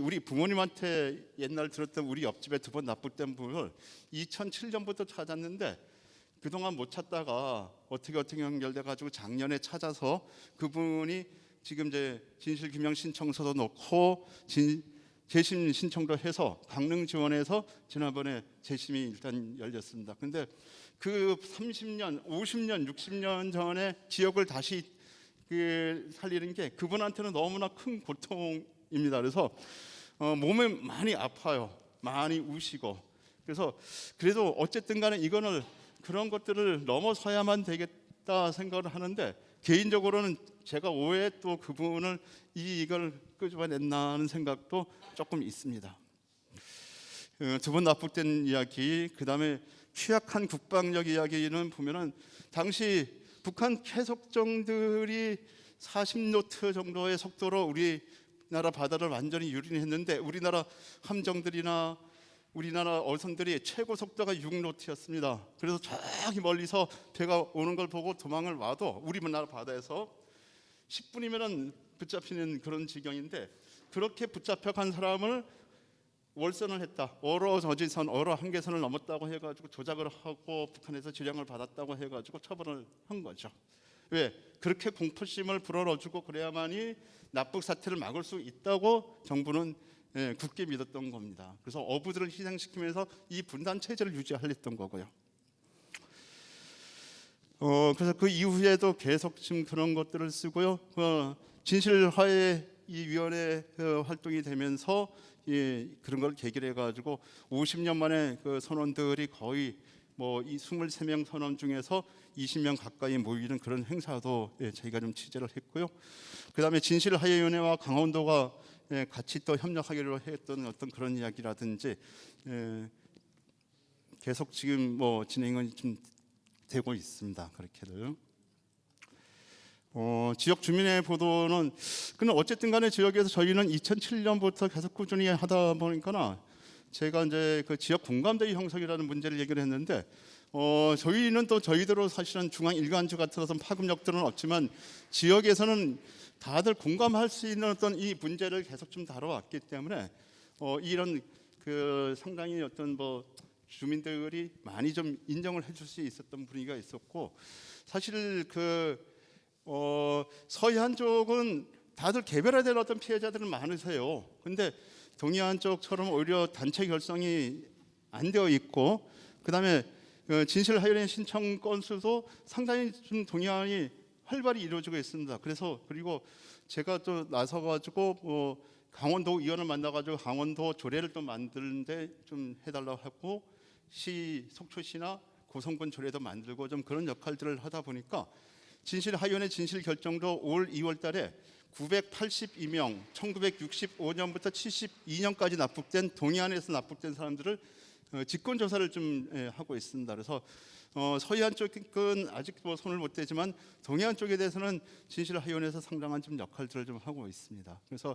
우리 부모님한테 옛날 들었던 우리 옆집에 2번 납북된 분을 2007년부터 찾았는데 그동안 못 찾다가 어떻게 연결돼 가지고 작년에 찾아서 그분이 지금 이제 진실규명 신청서도 넣고 재심 신청도 해서 강릉 지원해서 지난번에 재심이 일단 열렸습니다. 근데 그 30년, 50년, 60년 전에 기억을 다시 살리는 게 그분한테는 너무나 큰 고통입니다. 그래서 몸에 많이 아파요. 많이 우시고. 그래도 어쨌든 간에 이거는 그런 것들을 넘어서야만 되겠다 생각을 하는데 개인적으로는 제가 왜 또 그분을 이걸 끄집어냈나 하는 생각도 조금 있습니다. 2번 납북된 이야기, 그 다음에 취약한 국방력 이야기는 보면은 당시 북한 해속정들이 40노트 정도의 속도로 우리나라 바다를 완전히 유린했는데 우리나라 함정들이나 우리나라 어선들이 최고 속도가 6노트였습니다. 그래서 저기 멀리서 배가 오는 걸 보고 도망을 와도 우리나라 바다에서 10분이면 붙잡히는 그런 지경인데 그렇게 붙잡혀간 사람을 월선을 했다. 어로 저지선, 어로 한계선을 넘었다고 해가지고 조작을 하고 북한에서 지령을 받았다고 해가지고 처벌을 한 거죠. 왜? 그렇게 공포심을 불어넣어주고 그래야만이 납북 사태를 막을 수 있다고 정부는 굳게 믿었던 겁니다. 그래서 어부들을 희생시키면서 이 분단 체제를 유지하려던 거고요. 그래서 그 이후에도 계속 지금 그런 것들을 쓰고요. 진실화해 이 위원회 활동이 되면서 그런 걸 계기로 해가지고 50년 만에 그 선원들이 거의 이 23명 선원 중에서 20명 가까이 모이는 그런 행사도 저희가 좀 취재를 했고요. 그다음에 진실화해위원회와 강원도가 같이 또 협력하기로 했던 어떤 그런 이야기라든지 계속 지금 진행은 좀 되고 있습니다. 그렇게들. 지역 주민의 보도는 근데 어쨌든 간에 지역에서 저희는 2007년부터 계속 꾸준히 하다 보니까 제가 이제 그 지역 공감대의 형성이라는 문제를 얘기를 했는데 저희는 또 저희대로 사실은 중앙 일관주 같은 어떤 파급력들은 없지만 지역에서는 다들 공감할 수 있는 어떤 이 문제를 계속 좀 다뤄왔기 때문에 이런 그 상당히 어떤 뭐 주민들이 많이 좀 인정을 해줄 수 있었던 분위기가 있었고, 사실 그 서해안 쪽은 다들 개별화된 어떤 피해자들은 많으세요. 근데 동해안 쪽처럼 오히려 단체 결성이 안 되어 있고, 그다음에 진실하연의 신청 건수도 상당히 좀 동해안이 활발히 이루어지고 있습니다. 그래서 그리고 제가 또 나서가지고 강원도 의원을 만나가지고 강원도 조례를 또 만드는데 좀 해달라고 하고, 시 속초시나 고성군 조례도 만들고 좀 그런 역할들을 하다 보니까 진실하연의 진실 결정도 올 2월달에 982명, 1965년부터 72년까지 납북된 동해안에서 납북된 사람들을 직권 조사를 좀 하고 있습니다. 그래서 서해안 쪽은 아직 뭐 손을 못 대지만 동해안 쪽에 대해서는 진실하연에서 상당한 좀 역할들을 좀 하고 있습니다. 그래서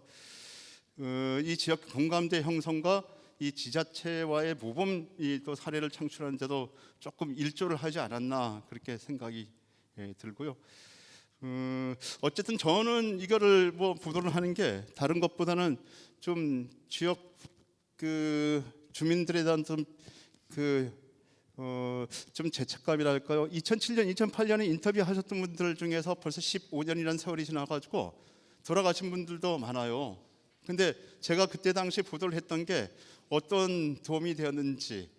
이 지역 공감대 형성과 이 지자체와의 모범 또 사례를 창출하는 데도 조금 일조를 하지 않았나 그렇게 생각이 들고요. 어쨌든 저는 이거를 뭐 보도를 하는 게 다른 것보다는 좀 지역 그 주민들에 대한 좀 죄책감이랄까요. 2007년, 2008년에 인터뷰하셨던 분들 중에서 벌써 15년이라는 세월이 지나가지고 돌아가신 분들도 많아요. 근데 제가 그때 당시 보도를 했던 게 어떤 도움이 되었는지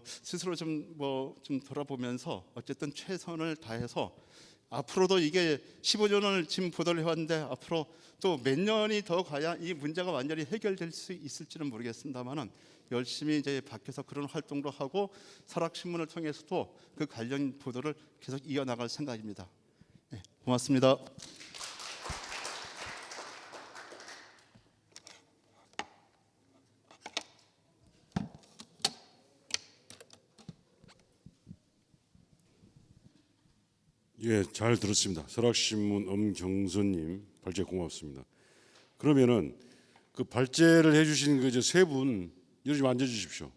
스스로 좀 돌아보면서 어쨌든 최선을 다해서 앞으로도 이게 15년을 지금 보도를 해왔는데 앞으로 또 몇 년이 더 가야 이 문제가 완전히 해결될 수 있을지는 모르겠습니다만은 열심히 이제 밖에서 그런 활동도 하고 설악신문을 통해서도 그 관련 보도를 계속 이어나갈 생각입니다. 네, 고맙습니다. 예, 잘 들었습니다. 설악신문 엄경선님 발제 고맙습니다. 그러면은 그 발제를 해주신 그 세 분 이리 좀 앉아주십시오.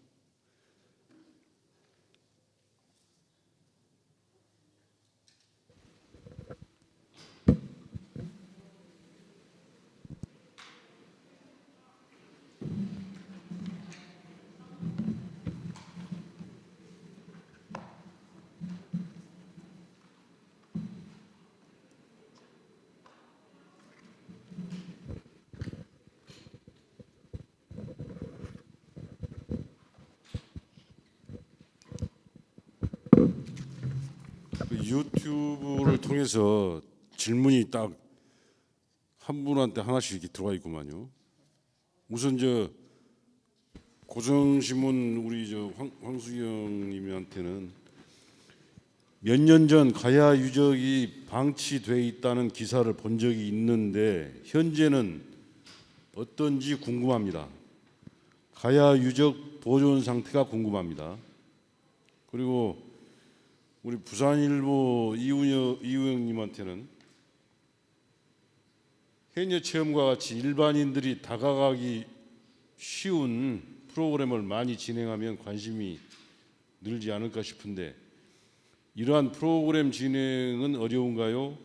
그 유튜브를 통해서 질문이 딱 한 분한테 하나씩 이렇게 들어와 있구만요. 우선 고성신문 우리 황수경님한테는 몇 년 전 가야 유적이 방치돼 있다는 기사를 본 적이 있는데 현재는 어떤지 궁금합니다. 가야 유적 보존 상태가 궁금합니다. 그리고 우리 부산일보 이우영님한테는 해녀 체험과 같이 일반인들이 다가가기 쉬운 프로그램을 많이 진행하면 관심이 늘지 않을까 싶은데 이러한 프로그램 진행은 어려운가요?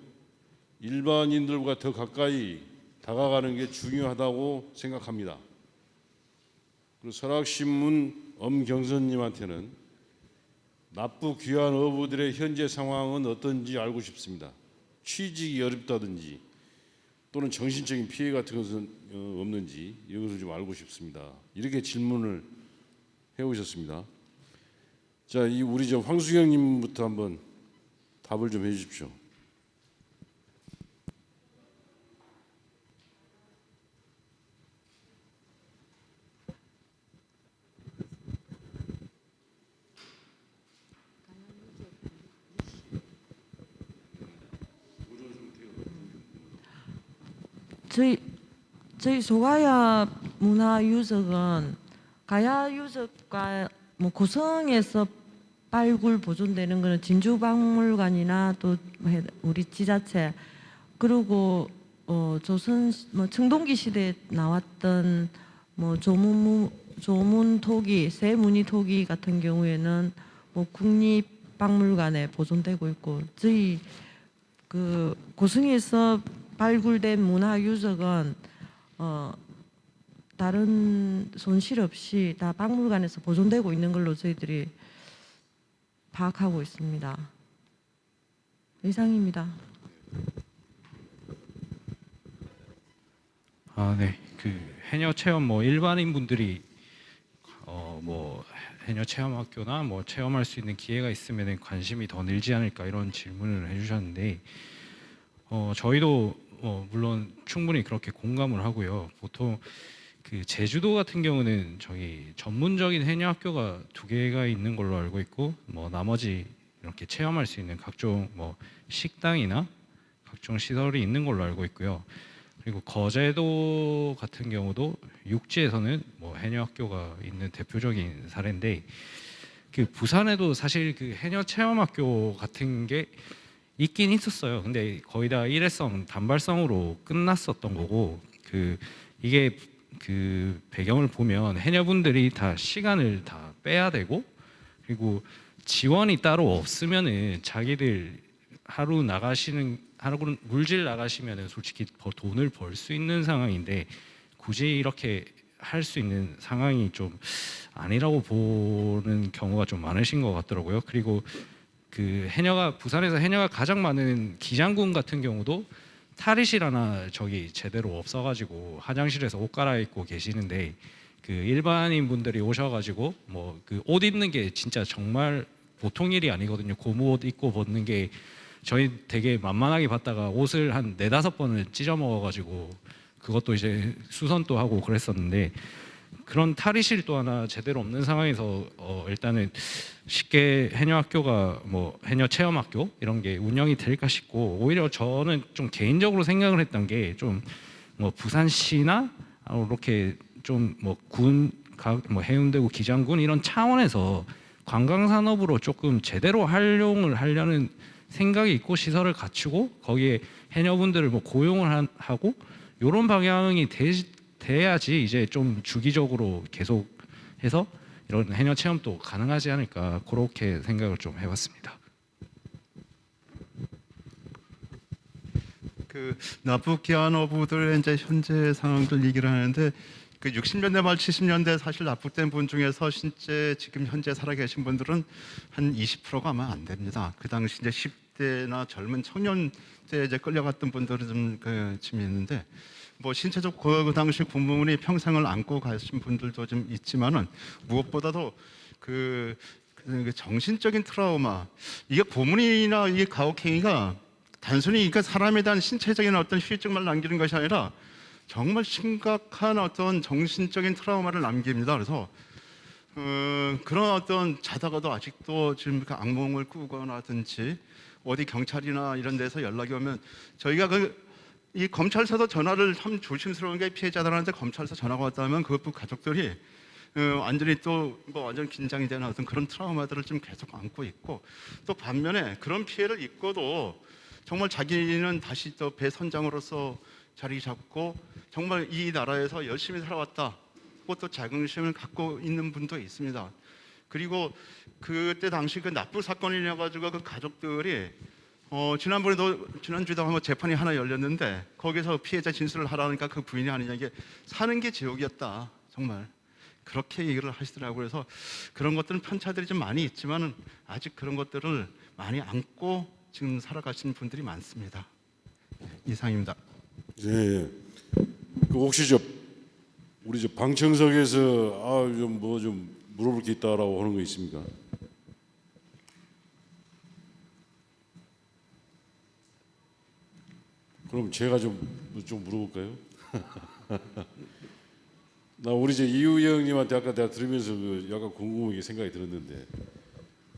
일반인들과 더 가까이 다가가는 게 중요하다고 생각합니다. 그리고 설악신문 엄경선님한테는 납북 귀환 어부들의 현재 상황은 어떤지 알고 싶습니다. 취직이 어렵다든지 또는 정신적인 피해 같은 것은 없는지 이것을 좀 알고 싶습니다. 이렇게 질문을 해오셨습니다. 자, 우리 황수경님부터 한번 답을 좀 해주십시오. 저희 소가야 문화유적은 가야 유적과 뭐 고성에서 발굴 보존되는 거는 진주박물관이나 또 우리 지자체 그리고 조선 뭐 청동기 시대에 나왔던 뭐 조문 토기, 쇠무늬 토기 같은 경우에는 뭐 국립박물관에 보존되고 있고 저희 그 고성에서 발굴된 문화유적은 다른 손실 없이 다 박물관에서 보존되고 있는 걸로 저희들이 파악하고 있습니다. 이상입니다. 네. 그 해녀 체험 뭐 일반인 분들이 뭐 해녀 체험 학교나 뭐 체험할 수 있는 기회가 있으면 관심이 더 늘지 않을까 이런 질문을 해주셨는데 저희도 물론 충분히 그렇게 공감을 하고요. 보통 그 제주도 같은 경우는 저기 전문적인 해녀 학교가 2개가 있는 걸로 알고 있고 뭐 나머지 이렇게 체험할 수 있는 각종 뭐 식당이나 각종 시설이 있는 걸로 알고 있고요. 그리고 거제도 같은 경우도 육지에서는 뭐 해녀 학교가 있는 대표적인 사례인데 그 부산에도 사실 그 해녀 체험 학교 같은 게 있긴 있었어요. 근데 거의 다 일회성 단발성으로 끝났었던 거고 그 이게 그 배경을 보면 해녀분들이 다 시간을 다 빼야 되고 그리고 지원이 따로 없으면은 자기들 하루 물질 나가시면은 솔직히 돈을 벌 수 있는 상황인데 굳이 이렇게 할 수 있는 상황이 좀 아니라고 보는 경우가 좀 많으신 것 같더라고요. 그리고 그 부산에서 해녀가 가장 많은 기장군 같은 경우도 탈의실 하나 저기 제대로 없어가지고 화장실에서 옷 갈아입고 계시는데 그 일반인 분들이 오셔가지고 뭐 그 옷 입는 게 진짜 정말 보통 일이 아니거든요. 고무 옷 입고 벗는 게 저희 되게 만만하게 봤다가 옷을 한 4-5번을 찢어 먹어가지고 그것도 이제 수선도 하고 그랬었는데 그런 탈의실도 하나 제대로 없는 상황에서 일단은 쉽게 해녀 학교가 뭐 해녀 체험 학교 이런 게 운영이 될까 싶고 오히려 저는 좀 개인적으로 생각을 했던 게 좀 뭐 부산시나 이렇게 좀 뭐 뭐 해운대구 기장군 이런 차원에서 관광 산업으로 조금 제대로 활용을 하려는 생각이 있고 시설을 갖추고 거기에 해녀분들을 뭐 고용을 하고 이런 방향이 돼야지 이제 좀 주기적으로 계속해서 이런 해녀 체험도 가능하지 않을까 그렇게 생각을 좀 해봤습니다. 그 납북 기한어부들의 이제 현재 상황들 얘기를 하는데 그 60년대 말 70년대 사실 납북된 분 중에서 실제 지금 현재 살아계신 분들은 한 20%가 아마 안 됩니다. 그 당시 이제 10대나 젊은 청년 때 이제 끌려갔던 분들은 좀 있는데 뭐 신체적 그 당시 군무원이 평생을 안고 가신 분들도 좀 있지만은 무엇보다도 그 정신적인 트라우마 이게 고문이나 이게 가혹행위가 단순히 그러니까 사람에 대한 신체적인 어떤 후유증만 남기는 것이 아니라 정말 심각한 어떤 정신적인 트라우마를 남깁니다. 그래서 그런 어떤 자다가도 아직도 지금 그 악몽을 꾸거나든지 어디 경찰이나 이런 데서 연락이 오면 저희가 이 검찰서도 전화를 참 조심스러운 게 피해자들한테 검찰서 전화가 왔다면 그 가족들이 완전히 또 뭐 완전 긴장이 되는 어떤 그런 트라우마들을 좀 계속 안고 있고 또 반면에 그런 피해를 입고도 정말 자기는 다시 또 배선장으로서 자리 잡고 정말 이 나라에서 열심히 살아왔다. 또 자긍심을 갖고 있는 분도 있습니다. 그리고 그때 당시 그 납북 사건이냐 가지고 그 가족들이 지난주에도 한번 재판이 하나 열렸는데 거기서 피해자 진술을 하라니까 그 부인이 아니냐 이게 사는 게 지옥이었다. 정말 그렇게 얘기를 하시더라고요. 그래서 그런 것들은 편차들이 좀 많이 있지만은 아직 그런 것들을 많이 안고 지금 살아가시는 분들이 많습니다. 이상입니다. 예. 그 혹시 우리 방청석에서 좀 물어볼 게 있다라고 하는 거 있습니까? 그럼 제가 좀 물어볼까요? 나 우리 이우희 형님한테 아까 내가 들으면서 약간 궁금한 게 생각이 들었는데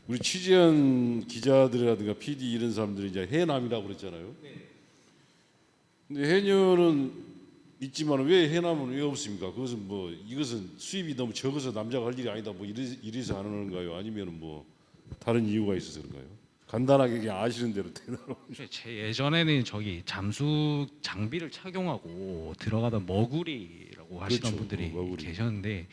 우리 취재한 기자들이라든가 PD 이런 사람들이 이제 해남이라고 그랬잖아요. 근데 해녀는 있지만 왜 해남은 왜 없습니까? 그것은 이것은 수입이 너무 적어서 남자가 할 일이 아니다 이래서 안 하는가요? 아니면 다른 이유가 있어서 그런가요? 간단하게 그냥 아시는 대로 대답을. 제 예전에는 저기 잠수 장비를 착용하고 들어가던 머구리라고 하시던 그렇죠. 분들이 머구리. 계셨는데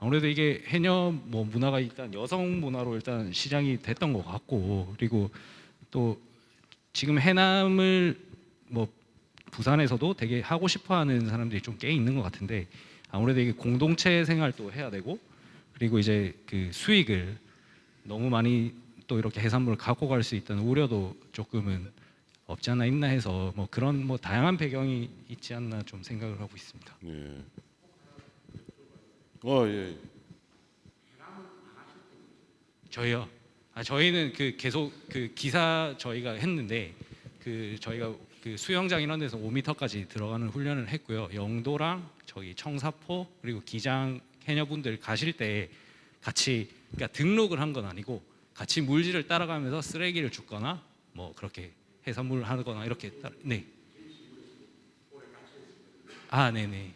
아무래도 이게 해녀 뭐 문화가 일단 여성 문화로 일단 시장이 됐던 것 같고, 그리고 또 지금 해남을 뭐 부산에서도 되게 하고 싶어하는 사람들이 좀 꽤 있는 것 같은데, 아무래도 이게 공동체 생활도 해야 되고, 그리고 이제 그 수익을 너무 많이 또 이렇게 해산물을 갖고 갈 수 있다는 우려도 조금은 없지 않아 있나 해서 뭐 그런 뭐 다양한 배경이 있지 않나 좀 생각을 하고 있습니다. 예. 예. 저희요. 저희는 그 계속 그 기사 저희가 했는데, 그 저희가 그 수영장 이런 데서 5m까지 들어가는 훈련을 했고요. 영도랑 저기 청사포 그리고 기장 해녀분들 가실 때 같이, 그러니까 등록을 한 건 아니고 같이 물질을 따라가면서 쓰레기를 줍거나 뭐 그렇게 해산물을 하거나 이렇게 네. 네네.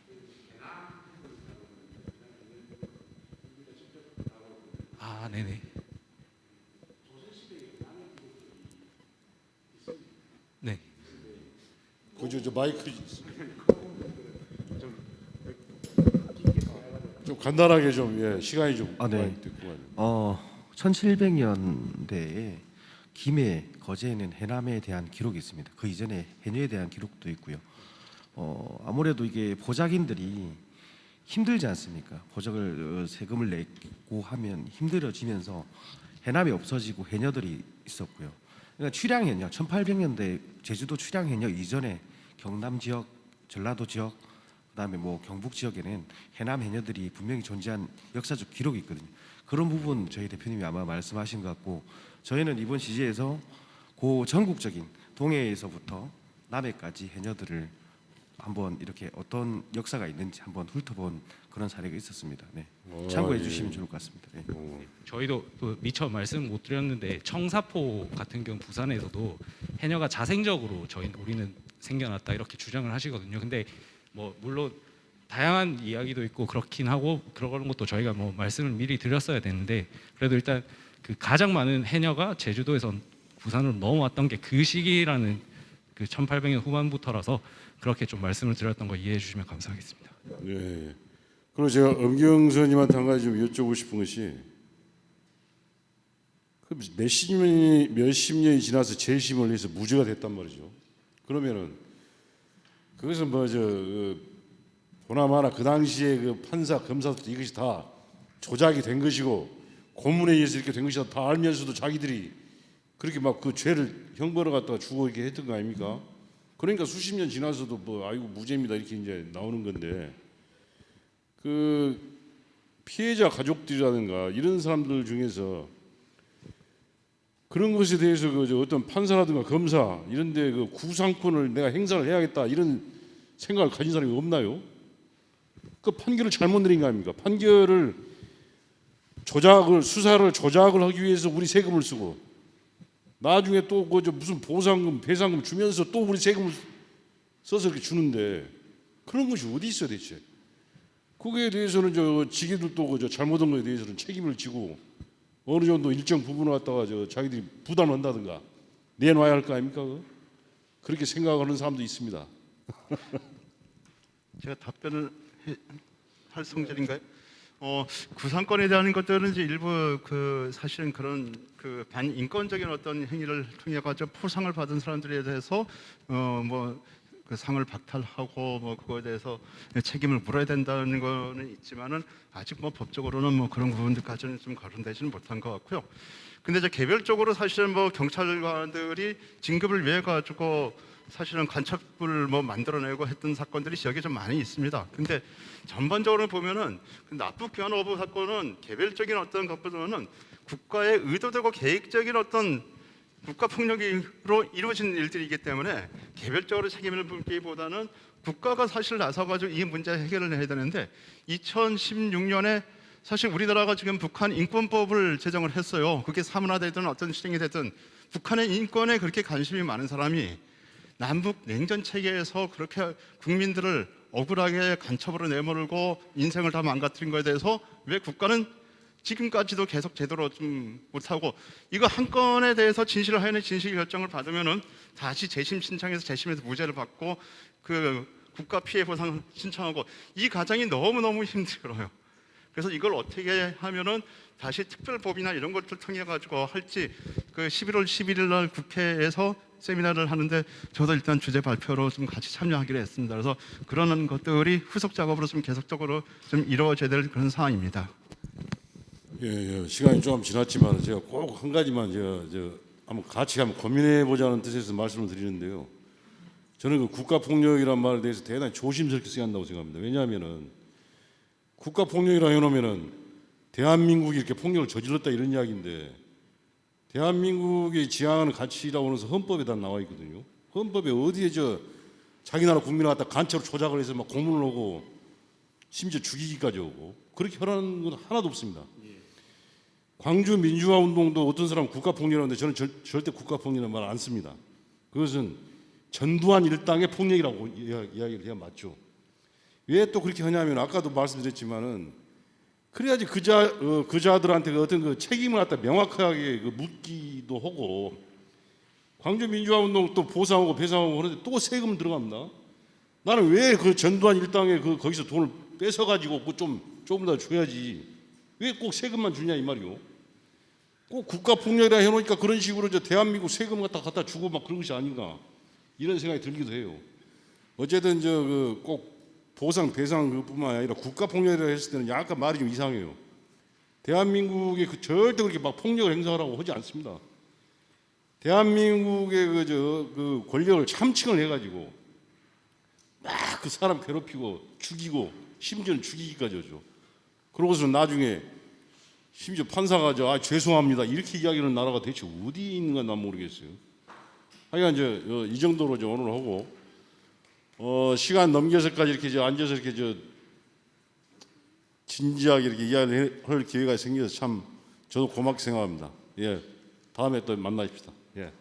네네. 네. 그저 마이크 좀 간단하게 좀 예, 시간이 좀 네. 많이 됐구만요. 1700년대에 김해, 거제에는 해남에 대한 기록이 있습니다. 그 이전에 해녀에 대한 기록도 있고요. 아무래도 이게 보작인들이 힘들지 않습니까? 보작을 세금을 내고 하면 힘들어지면서 해남이 없어지고 해녀들이 있었고요. 그러니까 출양 해녀 1800년대 제주도 출양 해녀 이전에 경남 지역, 전라도 지역, 그다음에 뭐 경북 지역에는 해남 해녀들이 분명히 존재한 역사적 기록이 있거든요. 그런 부분 저희 대표님이 아마 말씀하신 것 같고, 저희는 이번 지지에서 고 전국적인 동해에서부터 남해까지 해녀들을 한번 이렇게 어떤 역사가 있는지 한번 훑어본 그런 사례가 있었습니다. 네. 참고해 주시면 좋을 것 같습니다. 네. 저희도 또 미처 말씀 못 드렸는데 청사포 같은 경우 부산에서도 해녀가 자생적으로 우리는 생겨났다 이렇게 주장을 하시거든요. 근데 뭐 물론 다양한 이야기도 있고 그렇긴 하고 그런 것도 저희가 뭐 말씀을 미리 드렸어야 되는데, 그래도 일단 그 가장 많은 해녀가 제주도에서 부산으로 넘어왔던 게 그 시기라는 그 1800년 후반부터라서 그렇게 좀 말씀을 드렸던 거 이해해 주시면 감사하겠습니다. 예. 그리고 제가 엄경선님한테 한 가지 좀 여쭤보고 싶은 것이, 그 몇십 년이 지나서 재심을 해서 무죄가 됐단 말이죠. 그러면은 그것은 보나마나 그 당시에 그 판사, 검사들 이것이 다 조작이 된 것이고 고문에 의해서 이렇게 된 것이다 다 알면서도 자기들이 그렇게 막 그 죄를 형벌을 갖다가 주고 이렇게 했던 거 아닙니까? 그러니까 수십 년 지나서도 뭐 아이고 무죄입니다 이렇게 이제 나오는 건데, 그 피해자 가족들이라든가 이런 사람들 중에서 그런 것에 대해서 어떤 판사라든가 검사 이런데 그 구상권을 내가 행사를 해야겠다 이런 생각을 가진 사람이 없나요? 그 판결을 잘못 내린 거 아닙니까? 판결을 수사를 조작을 하기 위해서 우리 세금을 쓰고 나중에 또 무슨 보상금, 배상금 주면서 또 우리 세금을 써서 이렇게 주는데 그런 것이 어디 있어요 대체? 거기에 대해서는 지기들도 잘못한 거에 대해서는 책임을 지고 어느 정도 일정 부분을 갖다가 자기들이 부담한다든가 내놔야 할 거 아닙니까? 그렇게 생각하는 사람도 있습니다. 제가 답변을 할 성질인가요? 구상권에 대한 것들은 이제 일부 사실은 그런 반인권적인 어떤 행위를 통해 가지고 포상을 받은 사람들에 대해서 그 상을 박탈하고 뭐 그거에 대해서 책임을 물어야 된다는 거는 있지만은 아직 뭐 법적으로는 뭐 그런 부분들까지는 좀 거론되지는 못한 것 같고요. 근데 이제 개별적으로 사실은 뭐 경찰관들이 진급을 위해 가지고 사실은 간첩을 뭐 만들어내고 했던 사건들이 지역에 좀 많이 있습니다. 근데 전반적으로 보면은 그 납북 귀환 어부 사건은 개별적인 어떤 것보다는 국가의 의도되고 계획적인 어떤 국가 폭력으로 이루어진 일들이기 때문에 개별적으로 책임을 물기보다는 국가가 사실 나서가지고 이 문제 해결을 해야 되는데, 2016년에 사실 우리나라가 지금 북한 인권법을 제정을 했어요. 그게 사문화되든 어떤 실행이 되든 북한의 인권에 그렇게 관심이 많은 사람이 남북 냉전 체계에서 그렇게 국민들을 억울하게 간첩으로 내몰고 인생을 다 망가뜨린 거에 대해서 왜 국가는 지금까지도 계속 제대로 좀 못하고, 이거 한 건에 대해서 진실을 하는 진실 결정을 받으면은 다시 재심 신청해서 재심에서 무죄를 받고 그 국가 피해 보상 신청하고, 이 과정이 너무너무 힘들어요. 그래서 이걸 어떻게 하면은 다시 특별법이나 이런 것들 통해 가지고 할지 그 11월 11일 날 국회에서 세미나를 하는데 저도 일단 주제 발표로 좀 같이 참여하기로 했습니다. 그래서 그런 것들이 후속 작업으로 좀 계속적으로 좀 이루어져야 될 그런 상황입니다. 예, 시간이 좀 지났지만 제가 꼭 한 가지만 한번 같이 한번 고민해 보자는 뜻에서 말씀을 드리는데요. 저는 그 국가폭력이란 말에 대해서 대단히 조심스럽게 써야 한다고 생각합니다. 왜냐하면은 국가폭력이라 해놓으면은 대한민국이 이렇게 폭력을 저질렀다 이런 이야기인데, 대한민국이 지향하는 가치라고 해서 헌법에 다 나와 있거든요. 헌법에 어디에 자기 나라 국민을 갖다 간첩으로 조작을 해서 막 고문을 하고 심지어 죽이기까지 하고 그렇게 하라는 건 하나도 없습니다. 광주 민주화 운동도 어떤 사람은 국가폭력이라는데 저는 절대 국가폭력이라는 말 안 씁니다. 그것은 전두환 일당의 폭력이라고 이야기를 해야 맞죠. 왜 또 그렇게 하냐면 아까도 말씀드렸지만은 그래야지 그자들한테 어떤 그 책임을 갖다 명확하게 묻기도 하고, 광주 민주화 운동 또 보상하고 배상하고 그런데 또 세금 들어갑니다. 나는 왜 그 전두환 일당에 거기서 돈을 뺏어 가지고 조금 더 줘야지 왜 꼭 세금만 주냐 이 말이요. 꼭 국가폭력이라 해놓으니까 그런 식으로 대한민국 세금 갖다 주고 막 그런 것이 아닌가 이런 생각이 들기도 해요. 어쨌든 꼭 보상 배상 그뿐만 아니라 국가폭력이라 했을 때는 약간 말이 좀 이상해요. 대한민국이 절대 그렇게 막 폭력을 행사하라고 하지 않습니다. 대한민국의 그 권력을 참칭을 해가지고 막 그 사람 괴롭히고 죽이고 심지어는 죽이기까지 하죠. 그러고서 나중에 심지어 판사가 죄송합니다 이렇게 이야기하는 나라가 대체 어디 있는가 난 모르겠어요. 하여간 이 정도로 오늘 하고 시간 넘겨서까지 이렇게 앉아서 이렇게 진지하게 이렇게 이야기를 할 기회가 생겨서 참 저도 고맙게 생각합니다. 예, 다음에 또 만나십시다. 예.